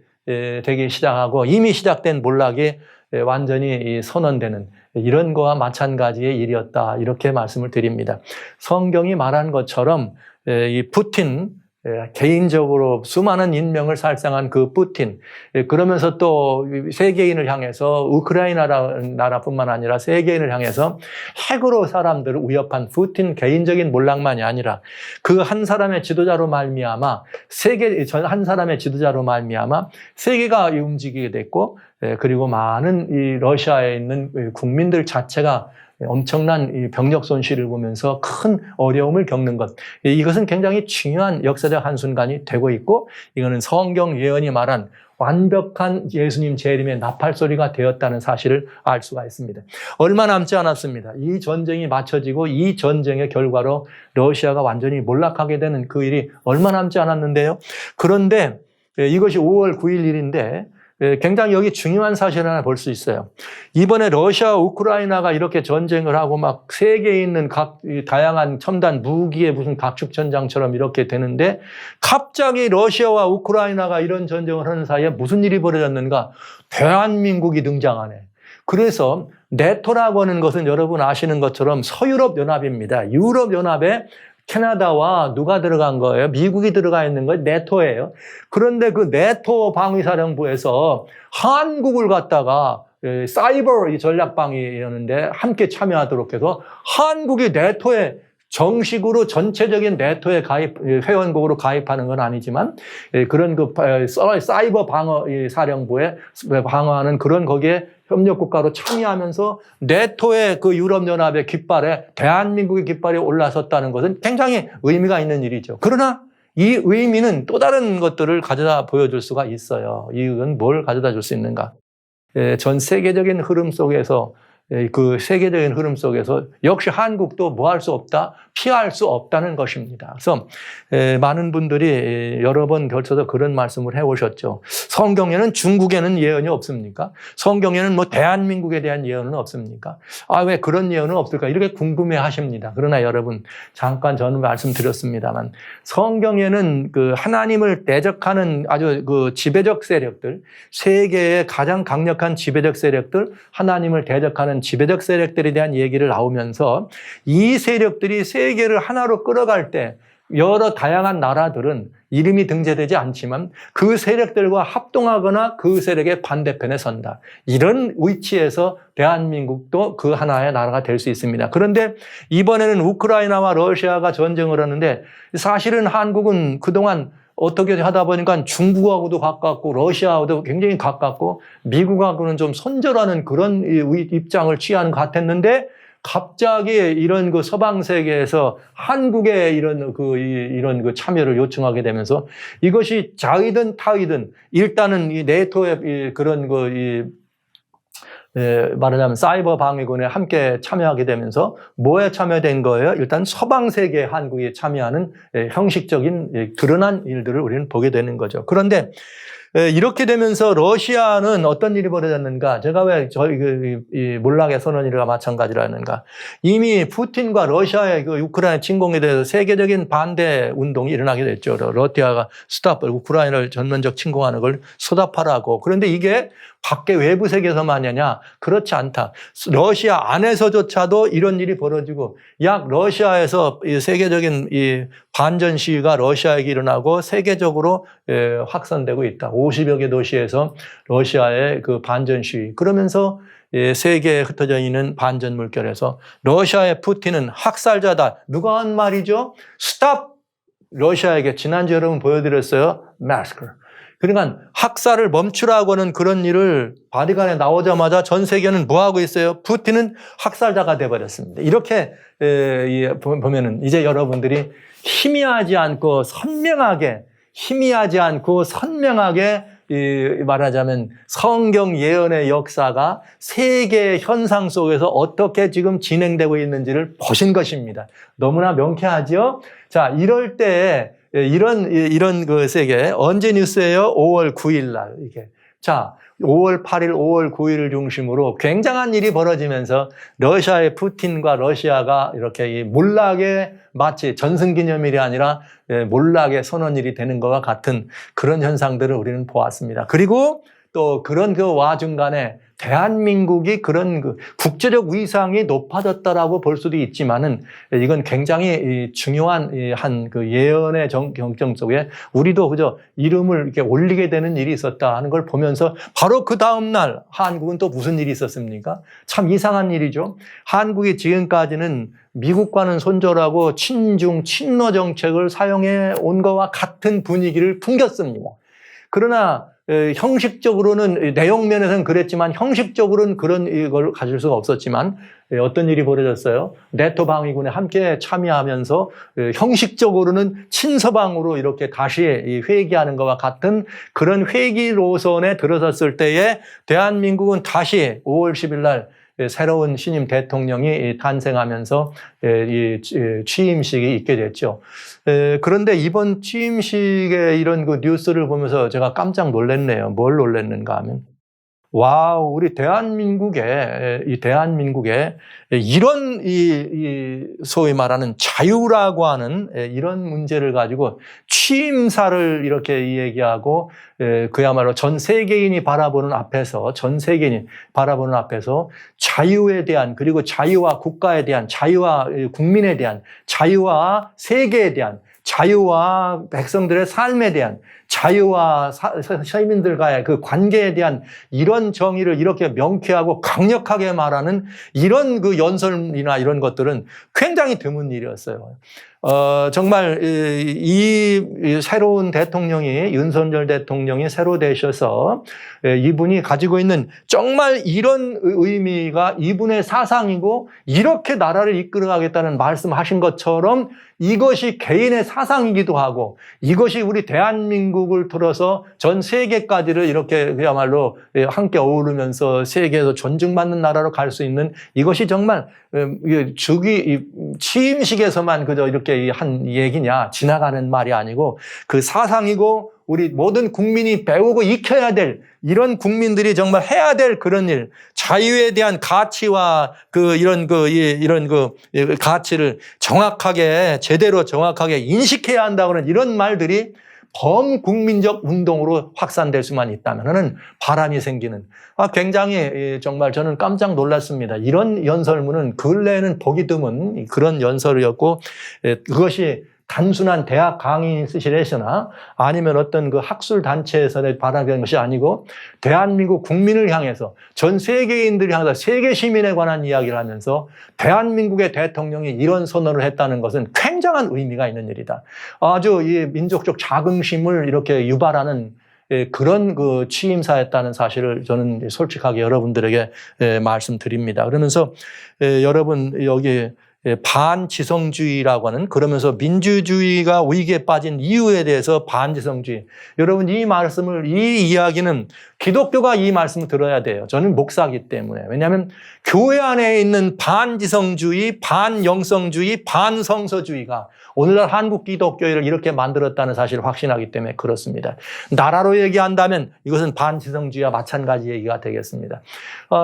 되기 시작하고 이미 시작된 몰락이 완전히 선언되는 이런 거와 마찬가지의 일이었다. 이렇게 말씀을 드립니다. 성경이 말한 것처럼 이 푸틴, 개인적으로 수많은 인명을 살상한 그 푸틴, 그러면서 또 세계인을 향해서 우크라이나 나라뿐만 아니라 세계인을 향해서 핵으로 사람들을 위협한 푸틴 개인적인 몰락만이 아니라 그 한 사람의 지도자로 말미암아 한 사람의 지도자로 말미암아 세계가 움직이게 됐고, 그리고 많은 이 러시아에 있는 국민들 자체가 엄청난 병력 손실을 보면서 큰 어려움을 겪는 것. 이것은 굉장히 중요한 역사적 한순간이 되고 있고, 이거는 성경 예언이 말한 완벽한 예수님 재림의 나팔소리가 되었다는 사실을 알 수가 있습니다. 얼마 남지 않았습니다. 이 전쟁이 마쳐지고 이 전쟁의 결과로 러시아가 완전히 몰락하게 되는 그 일이 얼마 남지 않았는데요. 그런데 이것이 5월 9일 일인데 굉장히 여기 중요한 사실을 하나 볼 수 있어요. 이번에 러시아와 우크라이나가 이렇게 전쟁을 하고 막 세계에 있는 각 다양한 첨단 무기의 무슨 각축전장처럼 이렇게 되는데, 갑자기 러시아와 우크라이나가 이런 전쟁을 하는 사이에 무슨 일이 벌어졌는가? 대한민국이 등장하네. 그래서 네토라고 하는 것은 여러분 아시는 것처럼 서유럽 연합입니다. 유럽 연합에 캐나다와 누가 들어간 거예요? 미국이 들어가 있는 거예요. 네토예요. 그런데 그 네토 방위사령부에서 한국을 갖다가 사이버 전략방위였는데 함께 참여하도록 해서 한국이 네토에 정식으로 전체적인 네토에 회원국으로 가입하는 건 아니지만 그런 그 사이버 방어 사령부에 방어하는 그런 거기에 협력국가로 참여하면서 네토의 그 유럽연합의 깃발에 대한민국의 깃발이 올라섰다는 것은 굉장히 의미가 있는 일이죠. 그러나 이 의미는 또 다른 것들을 가져다 보여줄 수가 있어요. 이건 뭘 가져다 줄 수 있는가? 전 세계적인 흐름 속에서 그 세계적인 흐름 속에서 역시 한국도 뭐 할 수 없다, 피할 수 없다는 것입니다. 그래서 많은 분들이 여러 번 걸쳐서 그런 말씀을 해오셨죠. 성경에는 중국에는 예언이 없습니까? 성경에는 뭐 대한민국에 대한 예언은 없습니까? 아, 왜 그런 예언은 없을까? 이렇게 궁금해 하십니다. 그러나 여러분, 잠깐 저는 말씀드렸습니다만, 성경에는 그 하나님을 대적하는 아주 그 지배적 세력들, 세계의 가장 강력한 지배적 세력들, 하나님을 대적하는 지배적 세력들에 대한 얘기를 나오면서 이 세력들이 세계를 하나로 끌어갈 때 여러 다양한 나라들은 이름이 등재되지 않지만 그 세력들과 합동하거나 그 세력의 반대편에 선다. 이런 위치에서 대한민국도 그 하나의 나라가 될 수 있습니다. 그런데 이번에는 우크라이나와 러시아가 전쟁을 하는데 사실은 한국은 그동안 어떻게 하다 보니까 중국하고도 가깝고 러시아하고도 굉장히 가깝고 미국하고는 좀 선절하는 그런 입장을 취하는 것 같았는데 갑자기 이런 그 서방 세계에서 한국의 이런 그 참여를 요청하게 되면서 이것이 자이든 타이든 일단은 이 네토의 그런 말하자면 사이버 방위군에 함께 참여하게 되면서 뭐에 참여된 거예요? 일단 서방 세계 한국이 참여하는 형식적인 드러난 일들을 우리는 보게 되는 거죠. 그런데 이렇게 되면서 러시아는 어떤 일이 벌어졌는가? 제가 왜 저희 이 몰락의 선언이라 마찬가지라는가? 이미 푸틴과 러시아의 그 우크라이나 침공에 대해서 세계적인 반대 운동이 일어나게 됐죠. 러시아가 우크라이나를 전면적 침공하는 걸 수답하라고. 그런데 이게 밖에 외부 세계에서만 하냐? 그렇지 않다. 러시아 안에서조차도 이런 일이 벌어지고 약 러시아에서 이 세계적인 이 반전 시위가 러시아에게 일어나고 세계적으로 확산되고 있다. 50여 개 도시에서 러시아의 그 반전 시위. 그러면서 세계에 흩어져 있는 반전 물결에서 러시아의 푸틴은 학살자다. 누가 한 말이죠? 스탑! 러시아에게 지난주 여러분 보여드렸어요. 마스크. 그러니까 학살을 멈추라고 하는 그런 일을 바티칸에 나오자마자 전 세계는 뭐 하고 있어요? 푸틴은 학살자가 돼버렸습니다. 이렇게 보면은 이제 여러분들이 희미하지 않고 선명하게 말하자면 성경 예언의 역사가 세계의 현상 속에서 어떻게 지금 진행되고 있는지를 보신 것입니다. 너무나 명쾌하죠? 자, 이럴 때 이런 그 세계 언제 뉴스예요? 5월 9일 날 이게. 자, 5월 8일, 5월 9일을 중심으로 굉장한 일이 벌어지면서 러시아의 푸틴과 러시아가 이렇게 몰락의 마치 전승기념일이 아니라 몰락의 선언일이 되는 것과 같은 그런 현상들을 우리는 보았습니다. 그리고 또 그런 그 와중간에 대한민국이 그런 그 국제적 위상이 높아졌다라고 볼 수도 있지만은 이건 굉장히 중요한 한 그 예언의 경정 속에 우리도 그저 이름을 이렇게 올리게 되는 일이 있었다 하는 걸 보면서 바로 그 다음 날 한국은 또 무슨 일이 있었습니까? 참 이상한 일이죠. 한국이 지금까지는 미국과는 손절하고 친중, 친러 정책을 사용해 온 것과 같은 분위기를 풍겼습니다. 그러나 형식적으로는 내용 면에서는 그랬지만 형식적으로는 그런 이걸 가질 수가 없었지만 어떤 일이 벌어졌어요? 네토 방위군에 함께 참여하면서 형식적으로는 친서방으로 이렇게 다시 회귀하는 것과 같은 그런 회귀 노선에 들어섰을 때에 대한민국은 다시 5월 10일 날 새로운 신임 대통령이 탄생하면서 이 취임식이 있게 됐죠. 그런데 이번 취임식의 이런 그 뉴스를 보면서 제가 깜짝 놀랐네요. 뭘 놀랐는가 하면, 와우, 우리 대한민국에 이런 소위 말하는 자유라고 하는 이런 문제를 가지고 취임사를 이렇게 얘기하고 그야말로 전 세계인이 바라보는 앞에서 자유에 대한, 그리고 자유와 국가에 대한, 자유와 국민에 대한, 자유와 세계에 대한, 자유와 백성들의 삶에 대한, 자유와 시민들과의 그 관계에 대한 이런 정의를 이렇게 명쾌하고 강력하게 말하는 이런 그 연설이나 이런 것들은 굉장히 드문 일이었어요. 정말 이 새로운 대통령이 윤석열 대통령이 새로 되셔서 이분이 가지고 있는 정말 이런 의미가 이분의 사상이고 이렇게 나라를 이끌어가겠다는 말씀하신 것처럼 이것이 개인의 사상이기도 하고 이것이 우리 대한민국을 틀어서 전 세계까지를 이렇게 그야말로 함께 어우르면서 세계에서 존중받는 나라로 갈 수 있는 이것이 정말 취임식에서만 그저 이렇게 한 얘기냐 지나가는 말이 아니고 그 사상이고 우리 모든 국민이 배우고 익혀야 될 이런 국민들이 정말 해야 될 그런 일, 자유에 대한 가치와 이런 가치를 정확하게 제대로 정확하게 인식해야 한다고는 이런 말들이 범국민적 운동으로 확산될 수만 있다면은 바람이 생기는 굉장히 정말 저는 깜짝 놀랐습니다. 이런 연설문은 근래에는 보기 드문 그런 연설이었고 그것이 단순한 대학 강의실에서나 아니면 어떤 그 학술 단체에서 발언된 것이 아니고 대한민국 국민을 향해서 전 세계인들을 향해서 세계 시민에 관한 이야기를 하면서 대한민국의 대통령이 이런 선언을 했다는 것은 굉장한 의미가 있는 일이다. 아주 이 민족적 자긍심을 이렇게 유발하는 그런 그 취임사였다는 사실을 저는 솔직하게 여러분들에게 말씀드립니다. 그러면서 여러분 여기 반지성주의라고 하는 그러면서 민주주의가 위기에 빠진 이유에 대해서 반지성주의. 여러분 이 이야기는 기독교가 이 말씀을 들어야 돼요. 저는 목사이기 때문에. 왜냐하면 교회 안에 있는 반지성주의, 반영성주의, 반성서주의가 오늘날 한국 기독교회를 이렇게 만들었다는 사실을 확신하기 때문에 그렇습니다. 나라로 얘기한다면 이것은 반지성주의와 마찬가지 얘기가 되겠습니다.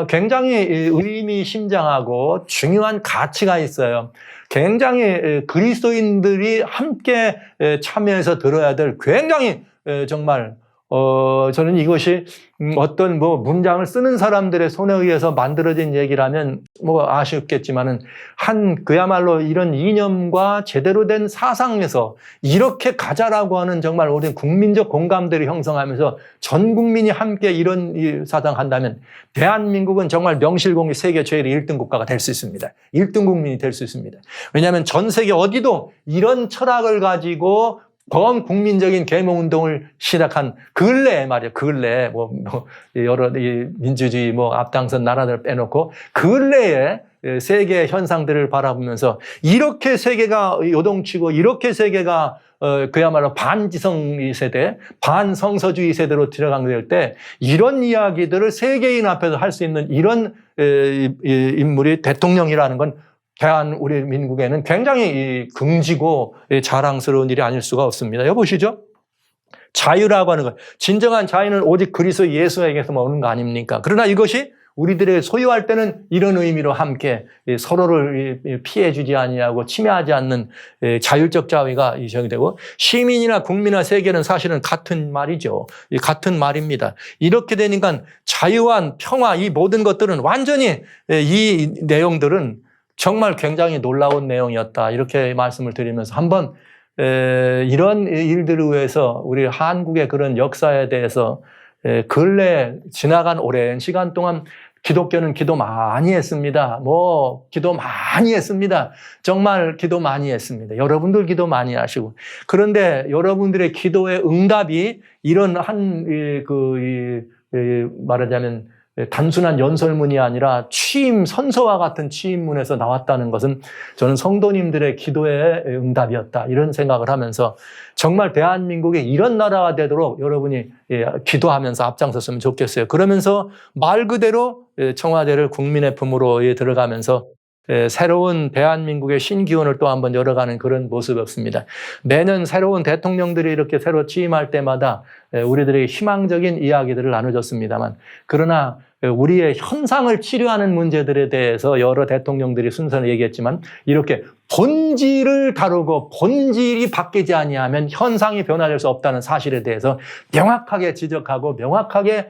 굉장히 의미심장하고 중요한 가치가 있어요. 굉장히 그리스도인들이 함께 참여해서 들어야 될 굉장히 정말 저는 이것이 어떤 문장을 쓰는 사람들의 손에 의해서 만들어진 얘기라면 아쉽겠지만은 그야말로 이런 이념과 제대로 된 사상에서 이렇게 가자라고 하는 정말 우리 국민적 공감대를 형성하면서 전 국민이 함께 이런 사상한다면 대한민국은 정말 명실공히 세계 제일 1등 국가가 될 수 있습니다. 1등 국민이 될 수 있습니다. 왜냐하면 전 세계 어디도 이런 철학을 가지고 범국민적인 계몽운동을 시작한 근래에 말이에요. 근래에 여러 민주주의 앞장선 나라들을 빼놓고 근래에 세계의 현상들을 바라보면서 이렇게 세계가 요동치고 이렇게 세계가 그야말로 반지성 세대, 반성서주의 세대로 들어가게 될 때 이런 이야기들을 세계인 앞에서 할 수 있는 이런 인물이 대통령이라는 건 우리 민국에는 굉장히 긍지고 자랑스러운 일이 아닐 수가 없습니다. 여보시죠? 자유라고 하는 것. 진정한 자유는 오직 그리스도 예수에게서만 오는 거 아닙니까? 그러나 이것이 우리들의 소유할 때는 이런 의미로 함께 서로를 피해주지 아니하고 침해하지 않는 자율적 자유가 이정되고 시민이나 국민이나 세계는 사실은 같은 말이죠. 같은 말입니다. 이렇게 되니까 자유와 평화 이 모든 것들은 완전히 이 내용들은 정말 굉장히 놀라운 내용이었다. 이렇게 말씀을 드리면서 한번 이런 일들을 위해서 우리 한국의 그런 역사에 대해서 근래 지나간 오랜 시간 동안 기독교는 기도 많이 했습니다. 기도 많이 했습니다. 정말 기도 많이 했습니다. 여러분들 기도 많이 하시고. 그런데 여러분들의 기도의 응답이 이런 말하자면 단순한 연설문이 아니라 취임 선서와 같은 취임문에서 나왔다는 것은 저는 성도님들의 기도의 응답이었다. 이런 생각을 하면서 정말 대한민국이 이런 나라가 되도록 여러분이 기도하면서 앞장섰으면 좋겠어요. 그러면서 말 그대로 청와대를 국민의 품으로 들어가면서 새로운 대한민국의 신기원을 또 한번 열어가는 그런 모습이었습니다. 매년 새로운 대통령들이 이렇게 새로 취임할 때마다 우리들의 희망적인 이야기들을 나눠줬습니다만 그러나 우리의 현상을 치료하는 문제들에 대해서 여러 대통령들이 순서를 얘기했지만 이렇게 본질을 다루고 본질이 바뀌지 아니하면 현상이 변화될 수 없다는 사실에 대해서 명확하게 지적하고 명확하게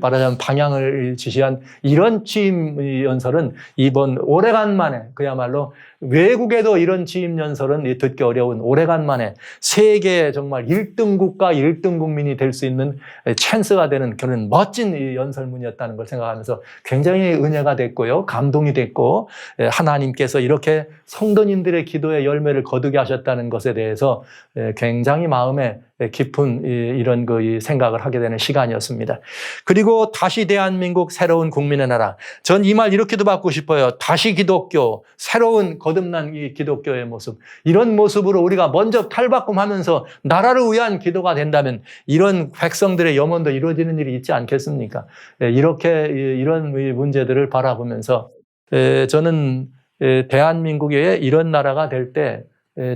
말하자면 방향을 지시한 이런 취임 연설은 이번 오래간만에 그야말로 외국에도 이런 취임연설은 듣기 어려운 오래간만에 세계 정말 1등 국가, 1등 국민이 될 수 있는 찬스가 되는 그런 멋진 연설문이었다는 걸 생각하면서 굉장히 은혜가 됐고요. 감동이 됐고, 하나님께서 이렇게 성도님들의 기도의 열매를 거두게 하셨다는 것에 대해서 굉장히 마음에 깊은 이런 생각을 하게 되는 시간이었습니다. 그리고 다시 대한민국 새로운 국민의 나라. 전 이 말 이렇게도 받고 싶어요. 다시 기독교, 새로운 거듭난 이 기독교의 모습. 이런 모습으로 우리가 먼저 탈바꿈하면서 나라를 위한 기도가 된다면 이런 백성들의 염원도 이루어지는 일이 있지 않겠습니까? 이렇게 이런 문제들을 바라보면서 저는 대한민국에 이런 나라가 될 때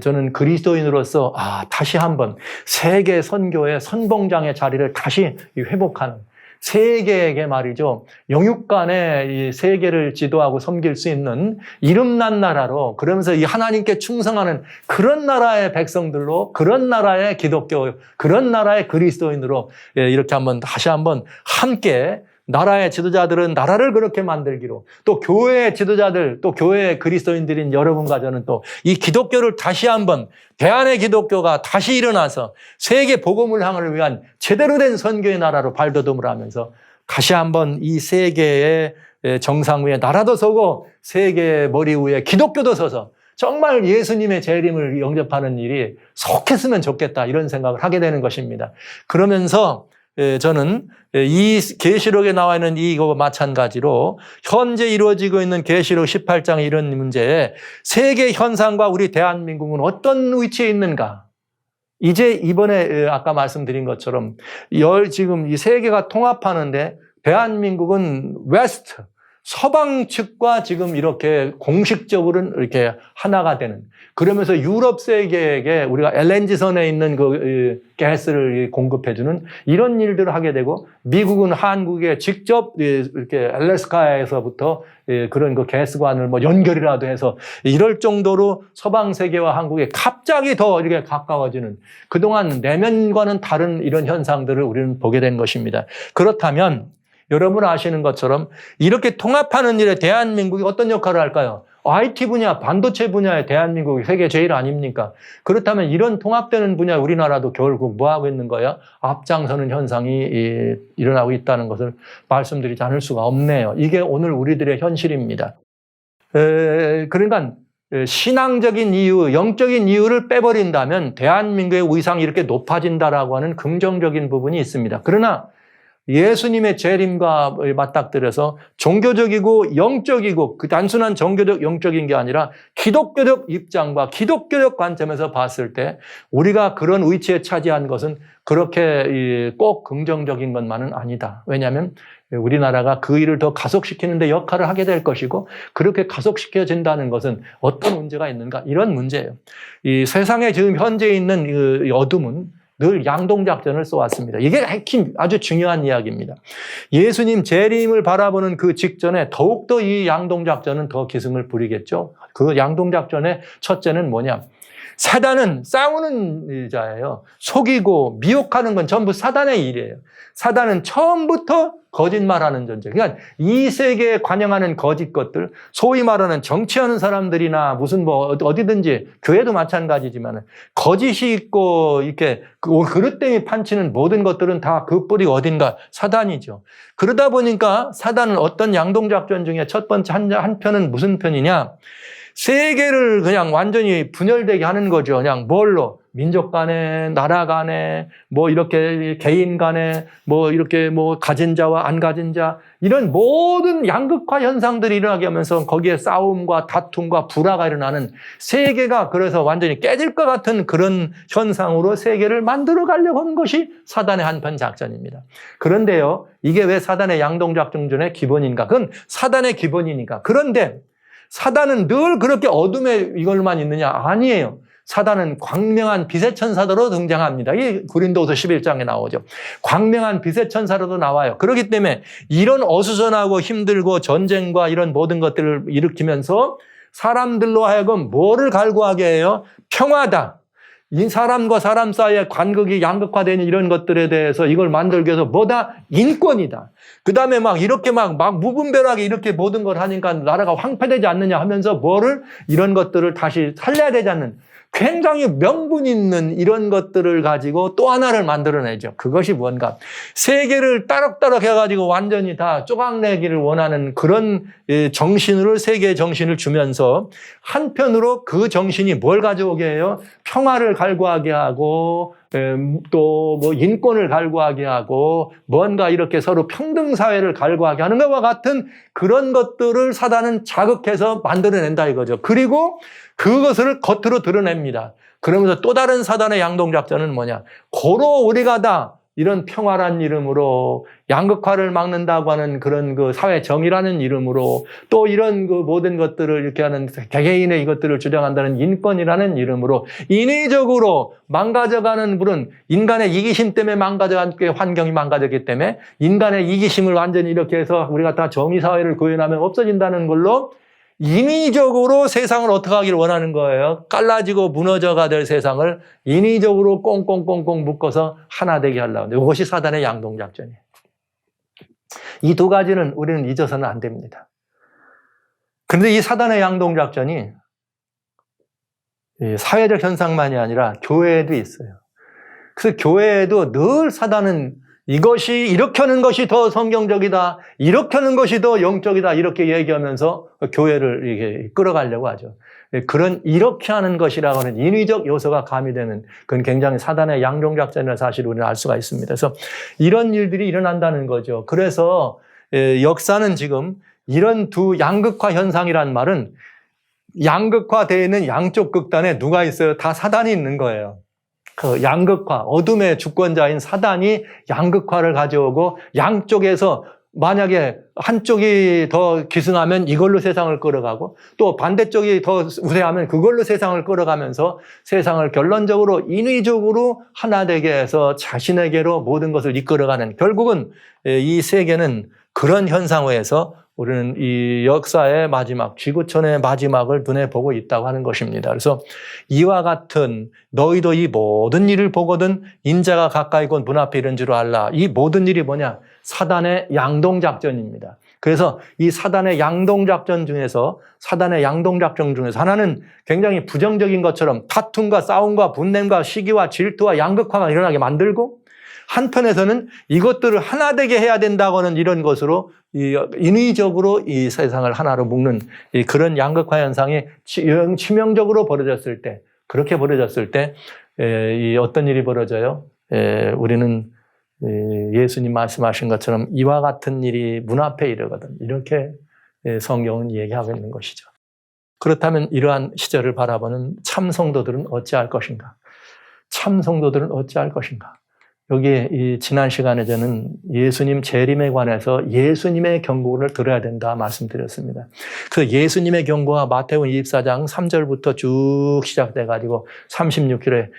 저는 그리스도인으로서 다시 한번 세계 선교의 선봉장의 자리를 다시 회복하는, 세계에게 말이죠, 영육간에 이 세계를 지도하고 섬길 수 있는 이름난 나라로, 그러면서 이 하나님께 충성하는 그런 나라의 백성들로, 그런 나라의 기독교, 그런 나라의 그리스도인으로 이렇게 다시 한번 함께, 나라의 지도자들은 나라를 그렇게 만들기로, 또 교회의 지도자들, 또 교회의 그리스도인들인 여러분과 저는 또 이 기독교를 다시 한번, 대한의 기독교가 다시 일어나서 세계 복음을 위한 제대로 된 선교의 나라로 발돋움을 하면서 다시 한번 이 세계의 정상 위에 나라도 서고 세계의 머리 위에 기독교도 서서 정말 예수님의 재림을 영접하는 일이 속했으면 좋겠다, 이런 생각을 하게 되는 것입니다. 그러면서 저는 이 계시록에 나와 있는 이거 마찬가지로 현재 이루어지고 있는 계시록 18장의 이런 문제에 세계 현상과 우리 대한민국은 어떤 위치에 있는가? 이제 이번에 아까 말씀드린 것처럼 지금 이 세계가 통합하는데 대한민국은 웨스트, 서방 측과 지금 이렇게 공식적으로는 이렇게 하나가 되는, 그러면서 유럽 세계에게 우리가 LNG선에 있는 그 가스를 공급해주는 이런 일들을 하게 되고, 미국은 한국에 직접 이렇게 알래스카에서부터 그런 그 가스관을 연결이라도 해서 이럴 정도로 서방 세계와 한국에 갑자기 더 이렇게 가까워지는, 그동안 내면과는 다른 이런 현상들을 우리는 보게 된 것입니다. 그렇다면 여러분 아시는 것처럼 이렇게 통합하는 일에 대한민국이 어떤 역할을 할까요? IT 분야, 반도체 분야에 대한민국이 세계 제일 아닙니까? 그렇다면 이런 통합되는 분야에 우리나라도 결국 뭐 하고 있는 거야? 앞장서는 현상이 일어나고 있다는 것을 말씀드리지 않을 수가 없네요. 이게 오늘 우리들의 현실입니다. 그러니까 신앙적인 이유, 영적인 이유를 빼버린다면 대한민국의 위상이 이렇게 높아진다라고 하는 긍정적인 부분이 있습니다. 그러나 예수님의 재림과 맞닥뜨려서 종교적이고 영적이고 그 단순한 종교적 영적인 게 아니라 기독교적 입장과 기독교적 관점에서 봤을 때 우리가 그런 위치에 차지한 것은 그렇게 꼭 긍정적인 것만은 아니다. 왜냐하면 우리나라가 그 일을 더 가속시키는 데 역할을 하게 될 것이고, 그렇게 가속시켜진다는 것은 어떤 문제가 있는가? 이런 문제예요. 이 세상에 지금 현재 있는 이 어둠은 늘 양동작전을 써왔습니다. 이게 아주 중요한 이야기입니다. 예수님 재림을 바라보는 그 직전에 더욱더 이 양동작전은 더 기승을 부리겠죠. 그 양동작전의 첫째는 뭐냐? 사단은 싸우는 자예요. 속이고 미혹하는 건 전부 사단의 일이에요. 사단은 처음부터 거짓말하는 존재. 그러니까 이 세계에 관영하는 거짓 것들, 소위 말하는 정치하는 사람들이나 무슨 어디든지 교회도 마찬가지지만 거짓이 있고 이렇게 그릇됨이 판치는 모든 것들은 다 그 뿌리 어딘가 사단이죠. 그러다 보니까 사단은 어떤 양동작전 중에 첫 번째 한 편은 무슨 편이냐? 세계를 그냥 완전히 분열되게 하는 거죠. 그냥 뭘로? 민족 간에, 나라 간에, 이렇게 개인 간에, 이렇게 가진 자와 안 가진 자, 이런 모든 양극화 현상들이 일어나게 하면서 거기에 싸움과 다툼과 불화가 일어나는, 세계가 그래서 완전히 깨질 것 같은 그런 현상으로 세계를 만들어 가려고 하는 것이 사단의 한편 작전입니다. 그런데요, 이게 왜 사단의 양동작전의 기본인가? 그건 사단의 기본이니까. 그런데 사단은 늘 그렇게 어둠에 이걸만 있느냐? 아니에요. 사단은 광명한 빛의 천사로 등장합니다. 이 고린도후서 11장에 나오죠. 광명한 빛의 천사로도 나와요. 그렇기 때문에 이런 어수선하고 힘들고 전쟁과 이런 모든 것들을 일으키면서 사람들로 하여금 뭐를 갈구하게 해요? 평화다. 이 사람과 사람 사이의 간극이 양극화되는 이런 것들에 대해서 이걸 만들기 위해서 뭐다? 인권이다. 그 다음에 막 이렇게 막 무분별하게 이렇게 모든 걸 하니까 나라가 황폐되지 않느냐 하면서 이런 것들을 다시 살려야 되지 않는 굉장히 명분 있는 이런 것들을 가지고 또 하나를 만들어내죠. 그것이 뭔가? 세계를 따락따락 해가지고 완전히 다 쪼각내기를 원하는 그런 정신으로 세계의 정신을 주면서 한편으로 그 정신이 뭘 가져오게 해요? 평화를 갈구하게 하고 또 뭐 인권을 갈구하게 하고 뭔가 이렇게 서로 평등 사회를 갈구하게 하는 것과 같은 그런 것들을 사단은 자극해서 만들어낸다 이거죠. 그리고 그것을 겉으로 드러냅니다. 그러면서 또 다른 사단의 양동작전은 뭐냐? 고로 우리가 다 이런 평화란 이름으로 양극화를 막는다고 하는 그런 그 사회 정의라는 이름으로 또 이런 그 모든 것들을 이렇게 하는 개개인의 이것들을 주장한다는 인권이라는 이름으로 인위적으로 망가져가는 물은 인간의 이기심 때문에 망가져간 게 환경이 망가졌기 때문에 인간의 이기심을 완전히 이렇게 해서 우리가 다 정의사회를 구현하면 없어진다는 걸로 인위적으로 세상을 어떻게 하기를 원하는 거예요. 갈라지고 무너져가 될 세상을 인위적으로 꽁꽁꽁꽁 묶어서 하나 되게 하려고 하는데 이것이 사단의 양동작전이에요. 이 두 가지는 우리는 잊어서는 안 됩니다. 그런데 이 사단의 양동작전이 사회적 현상만이 아니라 교회에도 있어요. 그래서 교회에도 늘 사단은 이것이 이렇게 하는 것이 더 성경적이다. 이렇게 하는 것이 더 영적이다. 이렇게 얘기하면서 교회를 이렇게 끌어가려고 하죠. 그런 이렇게 하는 것이라고 하는 인위적 요소가 가미되는 그건 굉장히 사단의 양동작전이라는 사실을 우리는 알 수가 있습니다. 그래서 이런 일들이 일어난다는 거죠. 그래서 역사는 지금 이런 두 양극화 현상이란 말은 양극화되어 있는 양쪽 극단에 누가 있어요? 다 사단이 있는 거예요. 그 양극화, 어둠의 주권자인 사단이 양극화를 가져오고 양쪽에서 만약에 한쪽이 더 기승하면 이걸로 세상을 끌어가고 또 반대쪽이 더 우세하면 그걸로 세상을 끌어가면서 세상을 결론적으로 인위적으로 하나 되게 해서 자신에게로 모든 것을 이끌어가는 결국은 이 세계는 그런 현상에서 우리는 이 역사의 마지막, 지구촌의 마지막을 눈에 보고 있다고 하는 것입니다. 그래서 이와 같은 너희도 이 모든 일을 보거든 인자가 가까이 곧 문 앞에 이른 줄 알라. 이 모든 일이 뭐냐? 사단의 양동작전입니다. 그래서 이 사단의 양동작전 중에서 하나는 굉장히 부정적인 것처럼 다툼과 싸움과 분냄과 시기와 질투와 양극화가 일어나게 만들고 한편에서는 이것들을 하나 되게 해야 된다고는 이런 것으로 인위적으로 이 세상을 하나로 묶는 그런 양극화 현상이 치명적으로 벌어졌을 때, 그렇게 벌어졌을 때 어떤 일이 벌어져요? 우리는 예수님 말씀하신 것처럼 이와 같은 일이 문 앞에 이르거든. 이렇게 성경은 얘기하고 있는 것이죠. 그렇다면 이러한 시절을 바라보는 참 성도들은 어찌할 것인가? 참 성도들은 어찌할 것인가? 여기 이 지난 시간에 저는 예수님 재림에 관해서 예수님의 경고를 들어야 된다 말씀드렸습니다. 그래서 예수님의 경고가 마태복음 24장 3절부터 쭉 시작돼가지고 36절에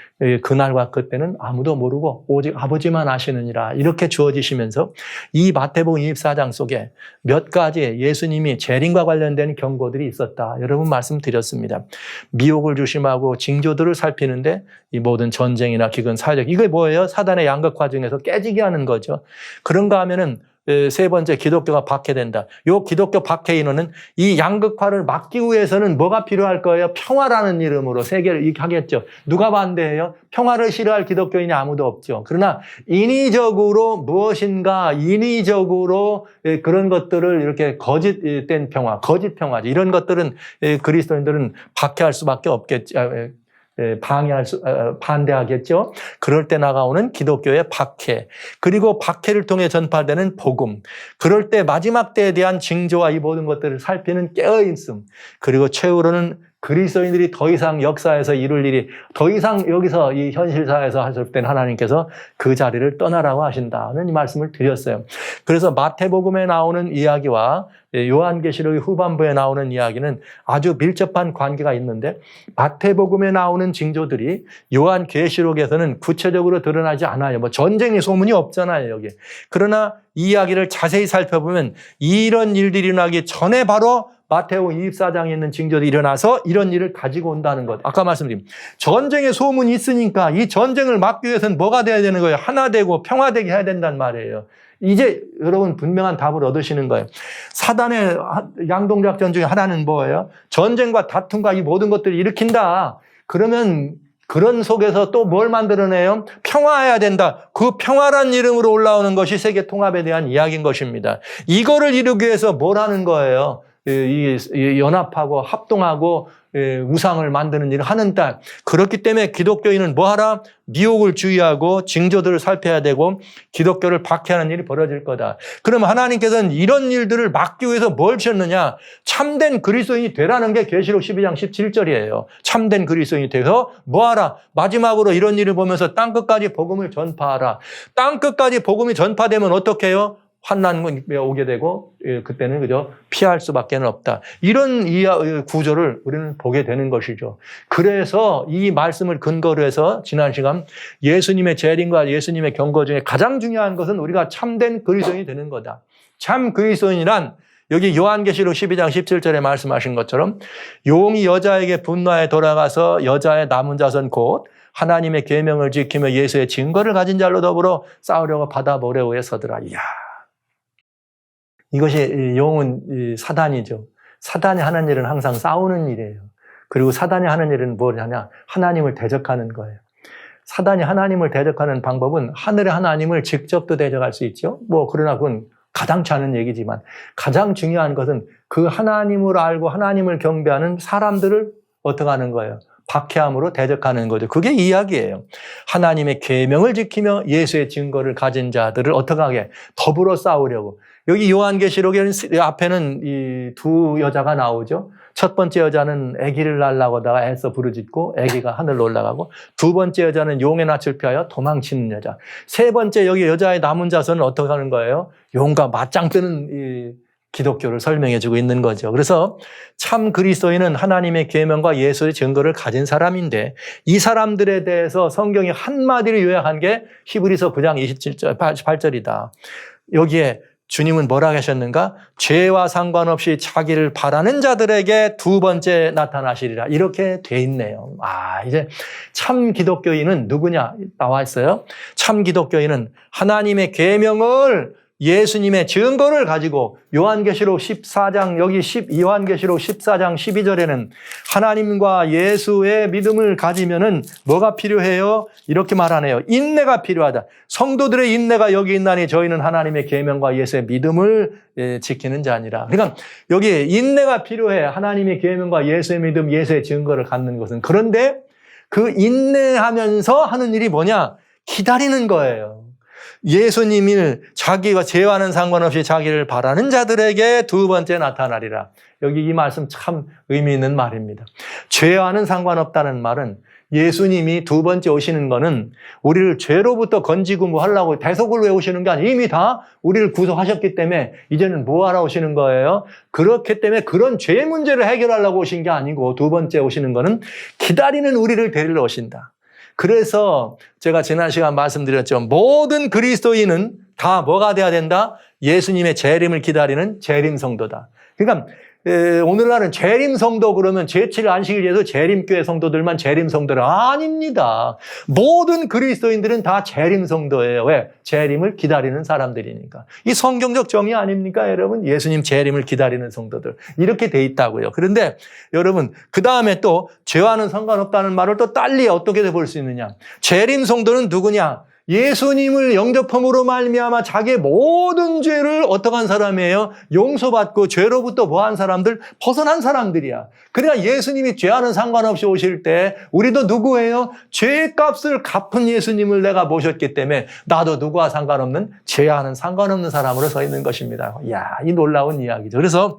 그날과 그때는 아무도 모르고 오직 아버지만 아시느니라 이렇게 주어지시면서 이 마태복음 24장 속에 몇 가지 예수님이 재림과 관련된 경고들이 있었다. 여러분 말씀드렸습니다. 미혹을 조심하고 징조들을 살피는데 이 모든 전쟁이나 기근, 사회적 이게 뭐예요? 사단의 양극화 중에서 깨지게 하는 거죠. 그런가 하면은 세 번째 기독교가 박해된다. 요 기독교 박해 인원은 이 양극화를 막기 위해서는 뭐가 필요할 거예요? 평화라는 이름으로 세계를 이렇게 하겠죠. 누가 반대해요? 평화를 싫어할 기독교인이 아무도 없죠. 그러나 인위적으로 무엇인가 인위적으로 그런 것들을 이렇게 거짓된 평화, 거짓 평화지. 이런 것들은 그리스도인들은 박해할 수밖에 없겠죠. 반대하겠죠. 그럴 때 나가오는 기독교의 박해, 그리고 박해를 통해 전파되는 복음, 그럴 때 마지막 때에 대한 징조와 이 모든 것들을 살피는 깨어있음, 그리고 최후로는 그리스도인들이 더 이상 역사에서 이룰 일이 더 이상 여기서 이 현실사에서 하실 때는 하나님께서 그 자리를 떠나라고 하신다는 이 말씀을 드렸어요. 그래서 마태복음에 나오는 이야기와 요한계시록의 후반부에 나오는 이야기는 아주 밀접한 관계가 있는데 마태복음에 나오는 징조들이 요한계시록에서는 구체적으로 드러나지 않아요. 뭐 전쟁의 소문이 없잖아요, 여기. 그러나 이 이야기를 자세히 살펴보면 이런 일들이 일어나기 전에 바로 마태복음 24장에 있는 징조들이 일어나서 이런 일을 가지고 온다는 것. 아까 말씀드린 전쟁의 소문이 있으니까 이 전쟁을 막기 위해서는 뭐가 돼야 되는 거예요? 하나 되고 평화되게 해야 된단 말이에요. 이제 여러분 분명한 답을 얻으시는 거예요. 사단의 양동작전 중에 하나는 뭐예요? 전쟁과 다툼과 이 모든 것들을 일으킨다. 그러면 그런 속에서 또 뭘 만들어내요? 평화해야 된다. 그 평화란 이름으로 올라오는 것이 세계 통합에 대한 이야기인 것입니다. 이거를 이루기 위해서 뭘 하는 거예요? 연합하고 합동하고 우상을 만드는 일을 하는 딸. 그렇기 때문에 기독교인은 뭐하라? 미혹을 주의하고 징조들을 살펴야 되고 기독교를 박해하는 일이 벌어질 거다. 그럼 하나님께서는 이런 일들을 막기 위해서 뭘 주셨느냐? 참된 그리스도인이 되라는 게 계시록 12장 17절이에요. 참된 그리스도인이 돼서 뭐하라? 마지막으로 이런 일을 보면서 땅끝까지 복음을 전파하라. 땅끝까지 복음이 전파되면 어떻게 해요? 환난이 오게 되고 그때는 그저 피할 수밖에 없다. 이런 구조를 우리는 보게 되는 것이죠. 그래서 이 말씀을 근거로 해서 지난 시간 예수님의 재림과 예수님의 경고 중에 가장 중요한 것은 우리가 참된 그리스도인이 되는 거다. 참 그리스도인이란 여기 요한계시록 12장 17절에 말씀하신 것처럼 용이 여자에게 분노하여 돌아가서 여자의 남은 자손 곧 하나님의 계명을 지키며 예수의 증거를 가진 자로 더불어 싸우려고 바다 모래 위에 서더라. 이야. 이것이 용은 사단이죠. 사단이 하는 일은 항상 싸우는 일이에요. 그리고 사단이 하는 일은 뭐냐냐? 하나님을 대적하는 거예요. 사단이 하나님을 대적하는 방법은 하늘의 하나님을 직접도 대적할 수 있죠. 그러나 그건 가당치 않은 얘기지만 가장 중요한 것은 그 하나님을 알고 하나님을 경배하는 사람들을 어떻게 하는 거예요? 박해함으로 대적하는 거죠. 그게 이야기예요. 하나님의 계명을 지키며 예수의 증거를 가진 자들을 어떻게 하게? 더불어 싸우려고. 여기 요한계시록에 앞에는 이 두 여자가 나오죠. 첫 번째 여자는 아기를 낳으려고 하다가 애써 부르짖고 아기가 하늘로 올라가고, 두 번째 여자는 용의 낯을 피하여 도망치는 여자. 세 번째 여기 여자의 남은 자손은 어떻게 하는 거예요? 용과 맞짱 뜨는 이 기독교를 설명해 주고 있는 거죠. 그래서 참 그리스도인은 하나님의 계명과 예수의 증거를 가진 사람인데, 이 사람들에 대해서 성경이 한마디로 요약한 게 히브리서 9장 27절, 8절이다. 여기에 주님은 뭐라고 하셨는가? 죄와 상관없이 자기를 바라는 자들에게 두 번째 나타나시리라. 이렇게 돼 있네요. 이제 참 기독교인은 누구냐? 나와 있어요. 참 기독교인은 하나님의 계명을, 예수님의 증거를 가지고, 요한계시록 14장, 여기 요한계시록 14장 12절에는 하나님과 예수의 믿음을 가지면은 뭐가 필요해요? 이렇게 말하네요. 인내가 필요하다. 성도들의 인내가 여기 있나니 저희는 하나님의 계명과 예수의 믿음을 지키는 자니라. 그러니까 여기 인내가 필요해. 하나님의 계명과 예수의 믿음, 예수의 증거를 갖는 것은. 그런데 그 인내하면서 하는 일이 뭐냐? 기다리는 거예요. 예수님이 자기가 죄와는 상관없이 자기를 바라는 자들에게 두 번째 나타나리라. 여기 이 말씀 참 의미 있는 말입니다. 죄와는 상관없다는 말은 예수님이 두 번째 오시는 거는 우리를 죄로부터 건지고 뭐 하려고 대속을 외우시는 게 아니라 이미 다 우리를 구속하셨기 때문에 이제는 뭐 하러 오시는 거예요? 그렇기 때문에 그런 죄 문제를 해결하려고 오신 게 아니고, 두 번째 오시는 거는 기다리는 우리를 데리러 오신다. 그래서 제가 지난 시간 말씀드렸죠. 모든 그리스도인은 다 뭐가 돼야 된다? 예수님의 재림을 기다리는 재림 성도다. 그러니까 오늘날은 재림 성도 그러면 제7일 안식일 예수 재림교회 성도들만 재림 성도를 아닙니다. 모든 그리스도인들은 다 재림 성도예요. 왜? 재림을 기다리는 사람들이니까. 이 성경적 정의 아닙니까, 여러분? 예수님 재림을 기다리는 성도들. 이렇게 돼 있다고요. 그런데 여러분, 그 다음에 또 죄와는 상관없다는 말을 또 달리 어떻게 볼 수 있느냐? 재림 성도는 누구냐? 예수님을 영접함으로 말미암아 자기의 모든 죄를 어떻게 한 사람이에요? 용서받고 죄로부터 뭐한 사람들? 벗어난 사람들이야. 그러니까 예수님이 죄와는 상관없이 오실 때 우리도 누구예요? 죄값을 갚은 예수님을 내가 모셨기 때문에 나도 누구와 상관없는, 죄와는 상관없는 사람으로 서 있는 것입니다. 이야, 이 놀라운 이야기죠. 그래서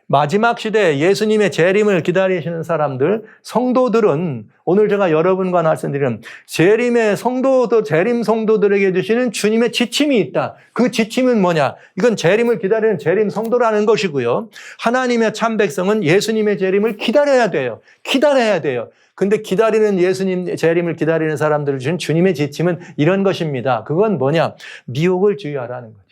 마지막 시대에 예수님의 재림을 기다리시는 사람들, 성도들은 오늘 제가 여러분과 말씀드리는 재림 성도들에게 주시는 주님의 지침이 있다. 그 지침은 뭐냐? 이건 재림을 기다리는 재림 성도라는 것이고요. 하나님의 참 백성은 예수님의 재림을 기다려야 돼요. 기다려야 돼요. 근데 기다리는 예수님 재림을 기다리는 사람들을 주신 주님의 지침은 이런 것입니다. 그건 뭐냐? 미혹을 주의하라는 거죠.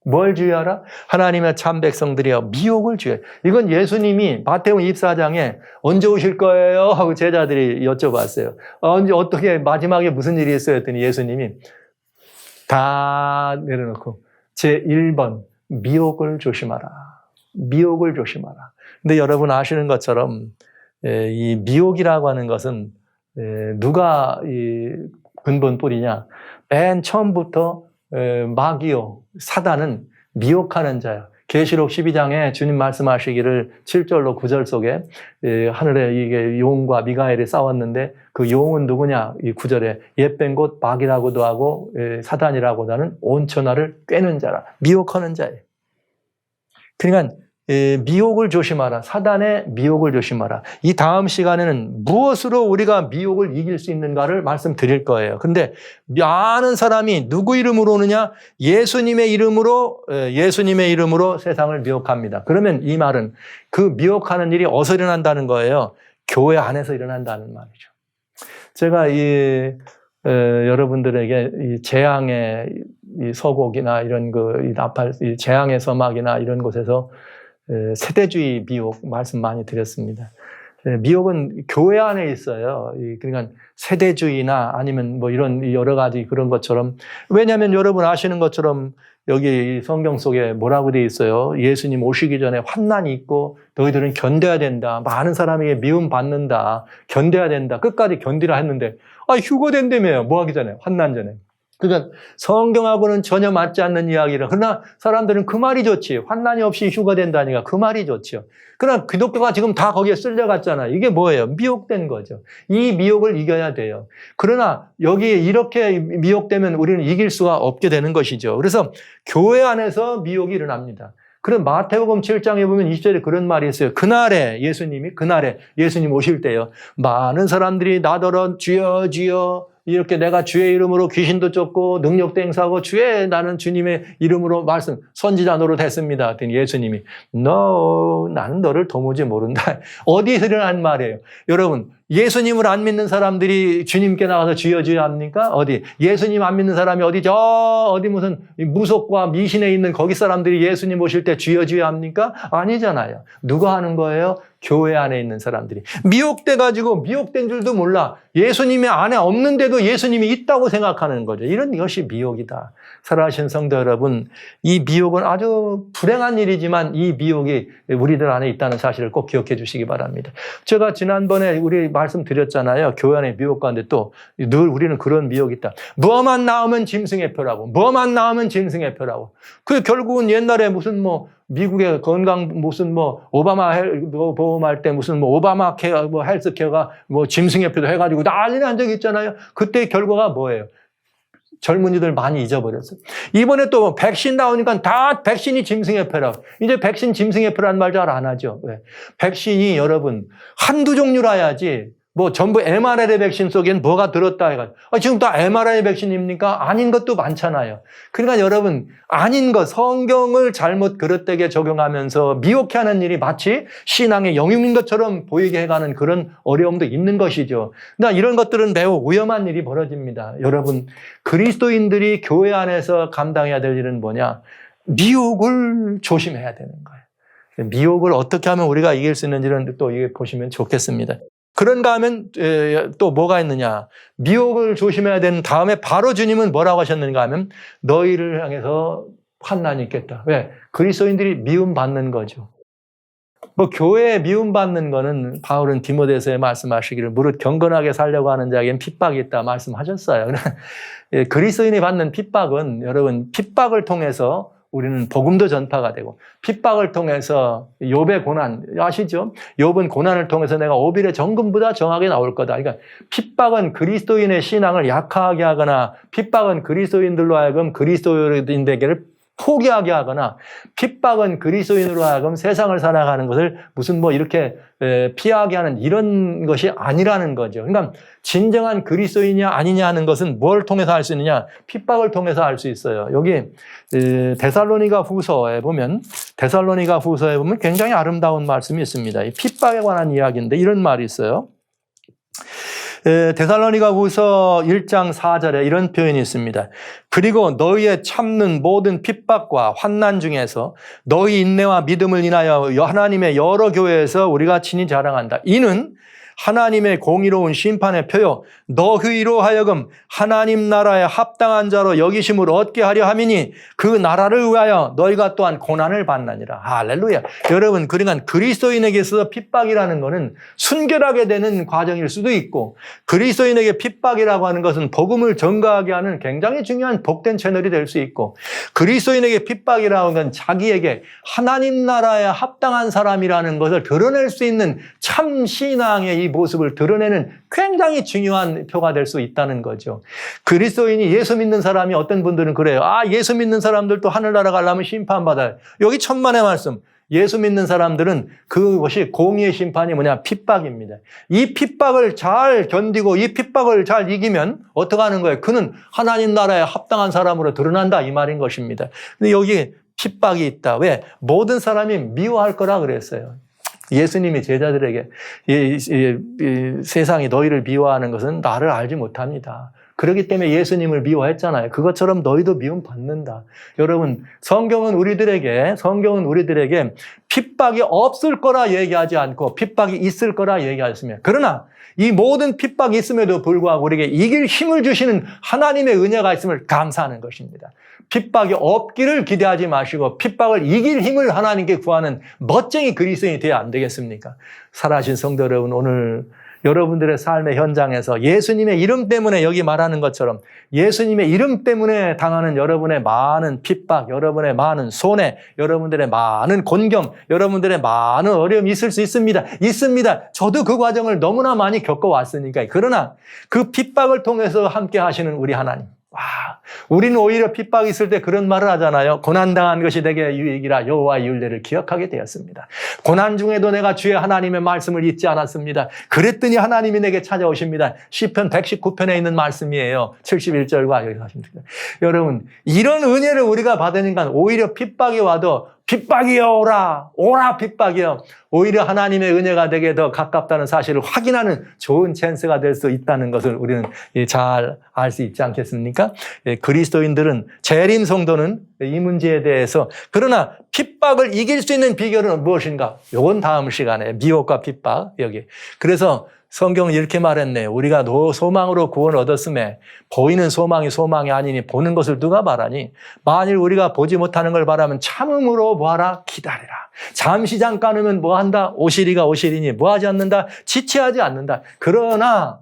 뭘 주의하라? 하나님의 참 백성들이여 미혹을 주의해. 이건 예수님이 마태복음 24장에 언제 오실 거예요? 하고 제자들이 여쭤봤어요. 언제 어떻게 마지막에 무슨 일이 있어요? 했더니 예수님이 다 내려놓고 제1번 미혹을 조심하라. 미혹을 조심하라. 근데 여러분 아시는 것처럼 이 미혹이라고 하는 것은 누가 이 근본 뿌리냐? 맨 처음부터 마귀요, 사단은 미혹하는 자야. 계시록 12장에 주님 말씀하시기를 7절로 9절 속에 하늘에 이게 용과 미가엘이 싸웠는데 그 용은 누구냐? 이 9절에 옛뱀 곧 마귀라고도 하고 사단이라고도 하는 온 천하를 꿰는 자라. 미혹하는 자예요. 그러니까 미혹을 조심하라. 사단의 미혹을 조심하라. 이 다음 시간에는 무엇으로 우리가 미혹을 이길 수 있는가를 말씀드릴 거예요. 근데 많은 사람이 누구 이름으로 오느냐? 예수님의 이름으로 세상을 미혹합니다. 그러면 이 말은 그 미혹하는 일이 어디서 일어난다는 거예요? 교회 안에서 일어난다는 말이죠. 제가 여러분들에게 이 재앙의 이 서곡이나 이런 이 재앙의 서막이나 이런 곳에서 세대주의 미혹 말씀 많이 드렸습니다. 미혹은 교회 안에 있어요. 그러니까 세대주의나 아니면 뭐 이런 여러 가지 그런 것처럼. 왜냐하면 여러분 아시는 것처럼 여기 성경 속에 뭐라고 되어 있어요? 예수님 오시기 전에 환난이 있고 너희들은 견뎌야 된다. 많은 사람에게 미움 받는다. 견뎌야 된다. 끝까지 견디라 했는데 휴거된다며요. 뭐 하기 전에? 환난 전에. 그러니까 성경하고는 전혀 맞지 않는 이야기를. 그러나 사람들은 그 말이 좋지. 환난이 없이 휴가된다니까 그 말이 좋죠. 그러나 기독교가 지금 다 거기에 쓸려갔잖아요. 이게 뭐예요? 미혹된 거죠. 이 미혹을 이겨야 돼요. 그러나 여기에 이렇게 미혹되면 우리는 이길 수가 없게 되는 것이죠. 그래서 교회 안에서 미혹이 일어납니다. 그럼 마태복음 7장에 보면 20절에 그런 말이 있어요. 그날에 예수님 오실 때요. 많은 사람들이 나더러 주여 주여 이렇게 내가 주의 이름으로 귀신도 쫓고 능력도 행사하고 나는 주님의 이름으로 선지자 노릇 했습니다. 그랬더니 예수님이 나는 너를 도무지 모른다. 어디서 일어난 말이에요? 여러분 예수님을 안 믿는 사람들이 주님께 나가서 주여 주여 합니까? 어디? 예수님 안 믿는 사람이 어디 무슨 무속과 미신에 있는 거기 사람들이 예수님 오실 때 주여 주여 합니까? 아니잖아요. 누가 하는 거예요? 교회 안에 있는 사람들이. 미혹돼가지고 미혹된 줄도 몰라. 예수님이 안에 없는데도 예수님이 있다고 생각하는 거죠. 이런 것이 미혹이다. 살아가신 성도 여러분, 이 미혹은 아주 불행한 일이지만 이 미혹이 우리들 안에 있다는 사실을 꼭 기억해 주시기 바랍니다. 제가 지난번에 우리 말씀드렸잖아요. 교회 안에 미혹 가운데 또 늘 우리는 그런 미혹이 있다. 뭐만 나오면 짐승의 표라고. 뭐만 나오면 짐승의 표라고. 그 결국은 옛날에 무슨 미국의 건강 오바마 보험할 때 오바마 케어 헬스케어가 짐승의 표도 해가지고 난리 난 적이 있잖아요. 그때 결과가 뭐예요? 젊은이들 많이 잊어버렸어요. 이번에 또 백신 나오니까 다 백신이 짐승의 표라고. 이제 백신 짐승의 표라는 말 잘 안 하죠. 왜? 백신이 여러분 한두 종류라야지. 전부 mRNA 백신 속엔 뭐가 들었다 해가지고. 지금 다 mRNA 백신입니까? 아닌 것도 많잖아요. 그러니까 여러분, 아닌 것, 성경을 잘못 그릇되게 적용하면서 미혹해 하는 일이 마치 신앙의 영역인 것처럼 보이게 해가는 그런 어려움도 있는 것이죠. 그러나 이런 것들은 매우 위험한 일이 벌어집니다. 여러분, 그리스도인들이 교회 안에서 감당해야 될 일은 뭐냐? 미혹을 조심해야 되는 거예요. 미혹을 어떻게 하면 우리가 이길 수 있는지는 또 보시면 좋겠습니다. 그런가 하면 또 뭐가 있느냐. 미혹을 조심해야 되는 다음에 바로 주님은 뭐라고 하셨는가 하면 너희를 향해서 환난이 있겠다. 왜? 그리스도인들이 미움받는 거죠. 교회에 미움받는 거는 바울은 디모데서에 말씀하시기를 무릇 경건하게 살려고 하는 자에겐 핍박이 있다 말씀하셨어요. 그리스도인이 받는 핍박은 여러분 핍박을 통해서 우리는 복음도 전파가 되고 핍박을 통해서 욥의 고난 아시죠? 욥은 고난을 통해서 내가 오빌의 정금보다 정하게 나올 거다. 그러니까 핍박은 그리스도인의 신앙을 약하게 하거나 핍박은 그리스도인들로 하여금 그리스도인에게를 포기하게 하거나 핍박은 그리스도인으로 하여금 세상을 살아가는 것을 무슨 뭐 이렇게 피하게 하는 이런 것이 아니라는 거죠. 그러니까 진정한 그리스도인이냐 아니냐 하는 것은 뭘 통해서 알 수 있느냐? 핍박을 통해서 알 수 있어요. 여기 데살로니가 후서에 보면 굉장히 아름다운 말씀이 있습니다. 이 핍박에 관한 이야기인데 이런 말이 있어요. 데살로니가 후서 1장 4절에 이런 표현이 있습니다. 그리고 너희의 참는 모든 핍박과 환난 중에서 너희 인내와 믿음을 인하여 하나님의 여러 교회에서 우리가 친히 자랑한다. 이는 하나님의 공의로운 심판의 표요 너희로 하여금 하나님 나라에 합당한 자로 여기심을 얻게 하려 함이니 그 나라를 위하여 너희가 또한 고난을 받나니라. 할렐루야. 여러분, 그러니까 그리스도인에게 있어서 핍박이라는 것은 순결하게 되는 과정일 수도 있고, 그리스도인에게 핍박이라고 하는 것은 복음을 전가하게 하는 굉장히 중요한 복된 채널이 될 수 있고, 그리스도인에게 핍박이라고 하는 건 자기에게 하나님 나라에 합당한 사람이라는 것을 드러낼 수 있는 참 신앙의 이 모습을 드러내는 굉장히 중요한 표가 될 수 있다는 거죠. 그리스도인이 예수 믿는 사람이 어떤 분들은 그래요. 예수 믿는 사람들도 하늘나라 가려면 심판받아요. 여기 천만의 말씀. 예수 믿는 사람들은 그것이 공의의 심판이 뭐냐? 핍박입니다. 이 핍박을 잘 견디고 이 핍박을 잘 이기면 어떻게 하는 거예요? 그는 하나님 나라에 합당한 사람으로 드러난다 이 말인 것입니다. 근데 여기 핍박이 있다. 왜? 모든 사람이 미워할 거라 그랬어요. 예수님이 제자들에게 세상이 너희를 미워하는 것은 나를 알지 못합니다. 그렇기 때문에 예수님을 미워했잖아요. 그것처럼 너희도 미움 받는다. 여러분, 성경은 우리들에게 핍박이 없을 거라 얘기하지 않고 핍박이 있을 거라 얘기하였으며, 그러나 이 모든 핍박이 있음에도 불구하고 우리에게 이길 힘을 주시는 하나님의 은혜가 있음을 감사하는 것입니다. 핍박이 없기를 기대하지 마시고 핍박을 이길 힘을 하나님께 구하는 멋쟁이 그리스도인이 되어야 안 되겠습니까? 살아가신 성도 여러분, 오늘 여러분들의 삶의 현장에서 예수님의 이름 때문에 여기 말하는 것처럼 예수님의 이름 때문에 당하는 여러분의 많은 핍박, 여러분의 많은 손해, 여러분들의 많은 곤경, 여러분들의 많은 어려움이 있을 수 있습니다. 있습니다. 저도 그 과정을 너무나 많이 겪어왔으니까. 그러나 그 핍박을 통해서 함께 하시는 우리 하나님. 우리는 오히려 핍박이 있을 때 그런 말을 하잖아요. 고난당한 것이 내게 유익이라 여호와의 율례를 기억하게 되었습니다. 고난 중에도 내가 주의 하나님의 말씀을 잊지 않았습니다. 그랬더니 하나님이 내게 찾아오십니다. 시편 119편에 있는 말씀이에요. 71절과 여기 하십니다. 여러분, 이런 은혜를 우리가 받으니까 오히려 핍박이 와도 핍박이여 오라 핍박이여, 오히려 하나님의 은혜가 되게 더 가깝다는 사실을 확인하는 좋은 찬스가 될 수 있다는 것을 우리는 잘 알 수 있지 않겠습니까? 그리스도인들은, 재림 성도는 이 문제에 대해서, 그러나 핍박을 이길 수 있는 비결은 무엇인가? 요건 다음 시간에 미혹과 핍박 여기. 그래서 성경은 이렇게 말했네요. 우리가 소망으로 구원을 얻었음에 보이는 소망이 소망이 아니니 보는 것을 누가 바라니? 만일 우리가 보지 못하는 걸 바라면 참음으로 뭐하라? 기다리라. 잠시 잠깐이면 뭐한다? 오시리가 오시리니 뭐하지 않는다? 지체하지 않는다. 그러나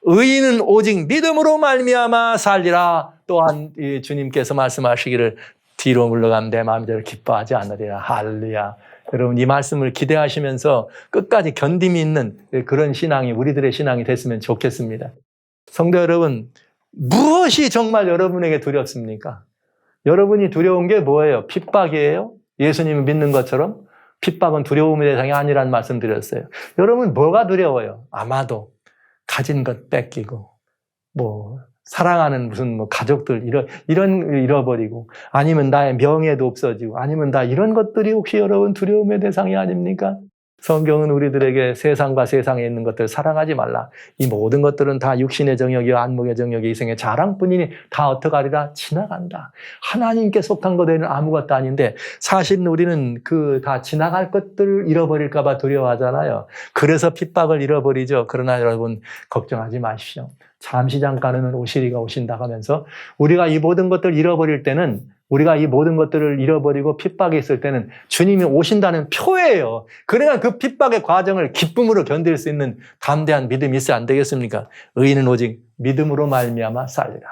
의인은 오직 믿음으로 말미암아 살리라. 또한 주님께서 말씀하시기를 뒤로 물러가면 내 마음이 저를 기뻐하지 않으리라. 할렐루야. 여러분, 이 말씀을 기대하시면서 끝까지 견딤이 있는 그런 신앙이 우리들의 신앙이 됐으면 좋겠습니다. 성도 여러분, 무엇이 정말 여러분에게 두렵습니까? 여러분이 두려운 게 뭐예요? 핍박이에요? 예수님을 믿는 것처럼 핍박은 두려움의 대상이 아니라는 말씀 드렸어요. 여러분, 뭐가 두려워요? 아마도 가진 것 뺏기고, 사랑하는 무슨 가족들 이런 잃어버리고, 아니면 나의 명예도 없어지고, 아니면 이런 것들이 혹시 여러분 두려움의 대상이 아닙니까? 성경은 우리들에게 세상과 세상에 있는 것들 사랑하지 말라. 이 모든 것들은 다 육신의 정욕이요 안목의 정욕이 이생의 자랑뿐이니 다 어떡하리라? 지나간다. 하나님께 속한 것에는 아무것도 아닌데 사실은 우리는 다 지나갈 것들을 잃어버릴까 봐 두려워하잖아요. 그래서 핍박을 잃어버리죠. 그러나 여러분 걱정하지 마십시오. 잠시 잠깐은 오시리가 오신다 하면서 우리가 이 모든 것들을 잃어버릴 때는, 우리가 이 모든 것들을 잃어버리고 핍박이 있을 때는 주님이 오신다는 표예요. 그러니까 그 핍박의 과정을 기쁨으로 견딜 수 있는 담대한 믿음이 있어야 안 되겠습니까? 의인은 오직 믿음으로 말미암아 살리라.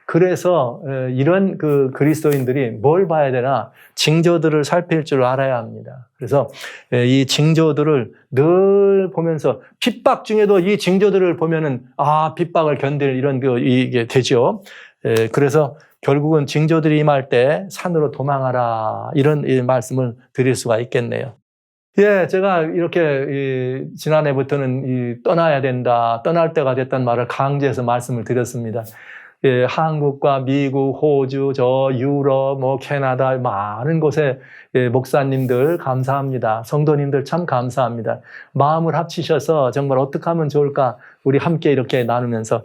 그래서 이런 그리스도인들이 뭘 봐야 되나? 징조들을 살필 줄 알아야 합니다. 그래서 이 징조들을 늘 보면서 핍박 중에도 이 징조들을 보면은 핍박을 견딜 이게 되죠. 그래서 결국은 징조들이 임할 때 산으로 도망하라 이런 말씀을 드릴 수가 있겠네요. 예, 제가 이렇게 지난해부터는 떠나야 된다, 떠날 때가 됐다는 말을 강조해서 말씀을 드렸습니다. 예, 한국과 미국, 호주, 유럽, 캐나다 많은 곳에 목사님들 감사합니다. 성도님들 참 감사합니다. 마음을 합치셔서 정말 어떻게 하면 좋을까 우리 함께 이렇게 나누면서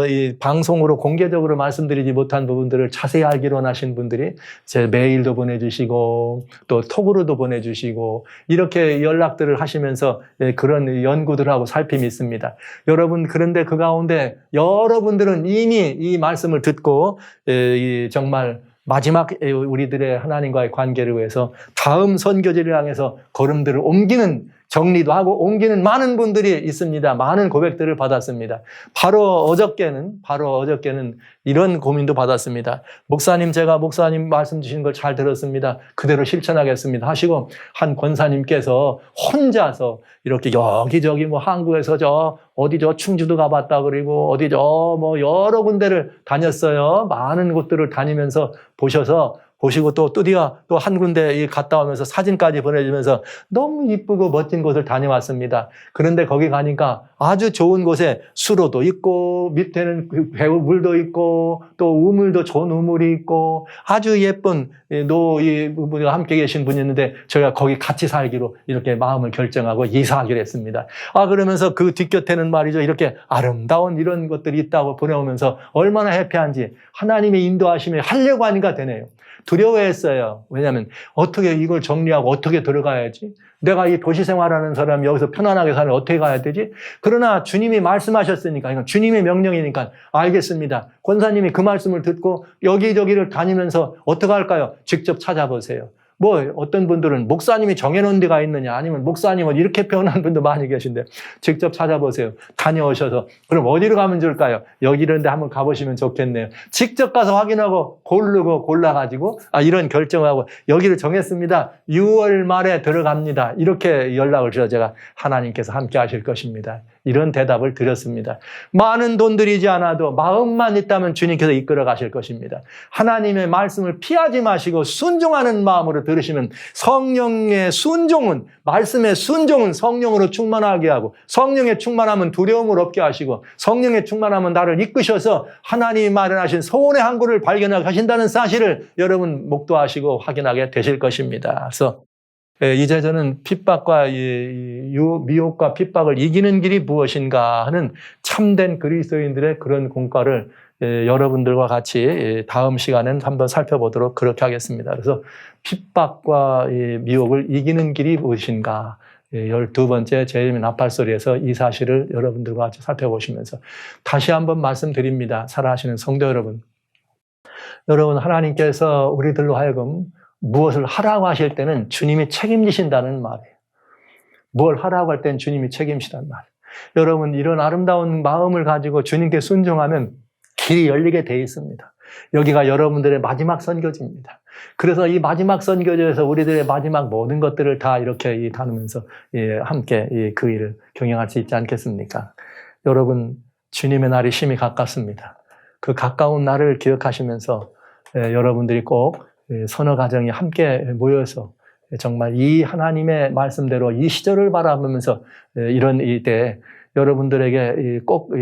이 방송으로 공개적으로 말씀드리지 못한 부분들을 자세히 알기로 원하신 분들이 제 메일도 보내주시고 또 톡으로도 보내주시고 이렇게 연락들을 하시면서 그런 연구들하고 살핌이 있습니다. 여러분, 그런데 그 가운데 여러분들은 이미 이 말씀을 듣고 정말 마지막 우리들의 하나님과의 관계를 위해서 다음 선교지를 향해서 걸음들을 옮기는, 정리도 하고 옮기는 많은 분들이 있습니다. 많은 고백들을 받았습니다. 바로 어저께는 이런 고민도 받았습니다. 목사님, 제가 목사님 말씀 주신 걸 잘 들었습니다. 그대로 실천하겠습니다 하시고 한 권사님께서 혼자서 이렇게 여기저기 한국에서 어디 충주도 가봤다 그리고 어디 여러 군데를 다녔어요. 많은 곳들을 다니면서 보시고 또 드디어 또 한 군데 갔다 오면서 사진까지 보내주면서 너무 이쁘고 멋진 곳을 다녀왔습니다. 그런데 거기 가니까 아주 좋은 곳에 수로도 있고 밑에는 물도 있고 또 우물도 좋은 우물이 있고 아주 예쁜 노부부가 함께 계신 분이 있는데 저희가 거기 같이 살기로 이렇게 마음을 결정하고 이사하기로 했습니다. 그러면서 그 뒷곁에는 말이죠, 이렇게 아름다운 이런 것들이 있다고 보내오면서 얼마나 해피한지 하나님의 인도하심에 하려고 하니까 되네요. 두려워했어요. 왜냐하면 어떻게 이걸 정리하고 어떻게 들어가야지? 내가 이 도시 생활하는 사람이 여기서 편안하게 살면 어떻게 가야 되지? 그러나 주님이 말씀하셨으니까, 이건 주님의 명령이니까 알겠습니다. 권사님이 그 말씀을 듣고 여기저기를 다니면서 어떻게 할까요? 직접 찾아보세요. 어떤 분들은 목사님이 정해놓은 데가 있느냐, 아니면 목사님은 이렇게 표현하는 분도 많이 계신데, 직접 찾아보세요. 다녀오셔서, 그럼 어디로 가면 좋을까요? 여기 이런 데 한번 가보시면 좋겠네요. 직접 가서 확인하고, 골라가지고, 이런 결정하고, 여기를 정했습니다. 6월 말에 들어갑니다. 이렇게 연락을 줘서 제가 하나님께서 함께 하실 것입니다. 이런 대답을 드렸습니다. 많은 돈 들이지 않아도 마음만 있다면 주님께서 이끌어 가실 것입니다. 하나님의 말씀을 피하지 마시고 순종하는 마음으로 들으시면 성령의 순종은, 말씀의 순종은 성령으로 충만하게 하고, 성령의 충만함은 두려움을 없게 하시고, 성령의 충만함은 나를 이끄셔서 하나님이 마련하신 소원의 항구를 발견하게 하신다는 사실을 여러분 목도하시고 확인하게 되실 것입니다. 그래서 이제 저는 핍박과 미혹과 핍박을 이기는 길이 무엇인가 하는 참된 그리스도인들의 그런 공과를 여러분들과 같이 다음 시간엔 한번 살펴보도록 그렇게 하겠습니다. 그래서 핍박과 미혹을 이기는 길이 무엇인가, 12번째 재림의 나팔소리에서 이 사실을 여러분들과 같이 살펴보시면서 다시 한번 말씀드립니다. 살아가시는 성도 여러분, 하나님께서 우리들로 하여금 무엇을 하라고 하실 때는 주님이 책임지신다는 말이에요. 뭘 하라고 할 때는 주님이 책임지신다는 말이에요. 여러분, 이런 아름다운 마음을 가지고 주님께 순종하면 길이 열리게 돼 있습니다. 여기가 여러분들의 마지막 선교지입니다. 그래서 이 마지막 선교지에서 우리들의 마지막 모든 것들을 다 이렇게 다루면서 함께 그 일을 경영할 수 있지 않겠습니까? 여러분, 주님의 날이 심히 가깝습니다. 그 가까운 날을 기억하시면서 여러분들이 꼭 선어 가정이 함께 모여서 정말 이 하나님의 말씀대로 이 시절을 바라보면서 이런 이때 여러분들에게 꼭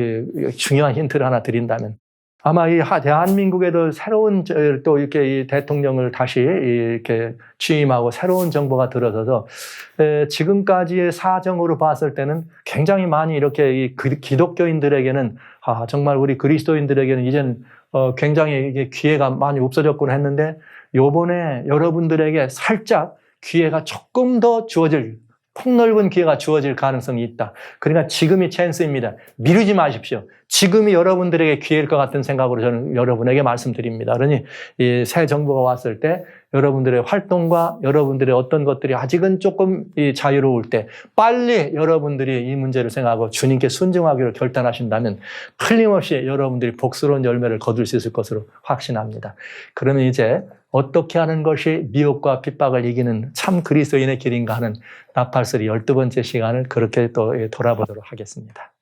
중요한 힌트를 하나 드린다면, 아마 이 대한민국에도 새로운 또 이렇게 이 대통령을 다시 이렇게 취임하고 새로운 정부가 들어서서 지금까지의 사정으로 봤을 때는 굉장히 많이 이렇게 이 기독교인들에게는 정말 우리 그리스도인들에게는 이제는 굉장히 이게 기회가 많이 없어졌구나 했는데, 요번에 여러분들에게 살짝 기회가 조금 더 주어질, 폭넓은 기회가 주어질 가능성이 있다. 그러니까 지금이 찬스입니다. 미루지 마십시오. 지금이 여러분들에게 기회일 것 같은 생각으로 저는 여러분에게 말씀드립니다. 그러니 이 새 정부가 왔을 때 여러분들의 활동과 여러분들의 어떤 것들이 아직은 조금 자유로울 때 빨리 여러분들이 이 문제를 생각하고 주님께 순종하기로 결단하신다면 틀림없이 여러분들이 복스러운 열매를 거둘 수 있을 것으로 확신합니다. 그러면 이제 어떻게 하는 것이 미혹과 핍박을 이기는 참 그리스도인의 길인가 하는 나팔소리 12번째 시간을 그렇게 또 돌아보도록 하겠습니다.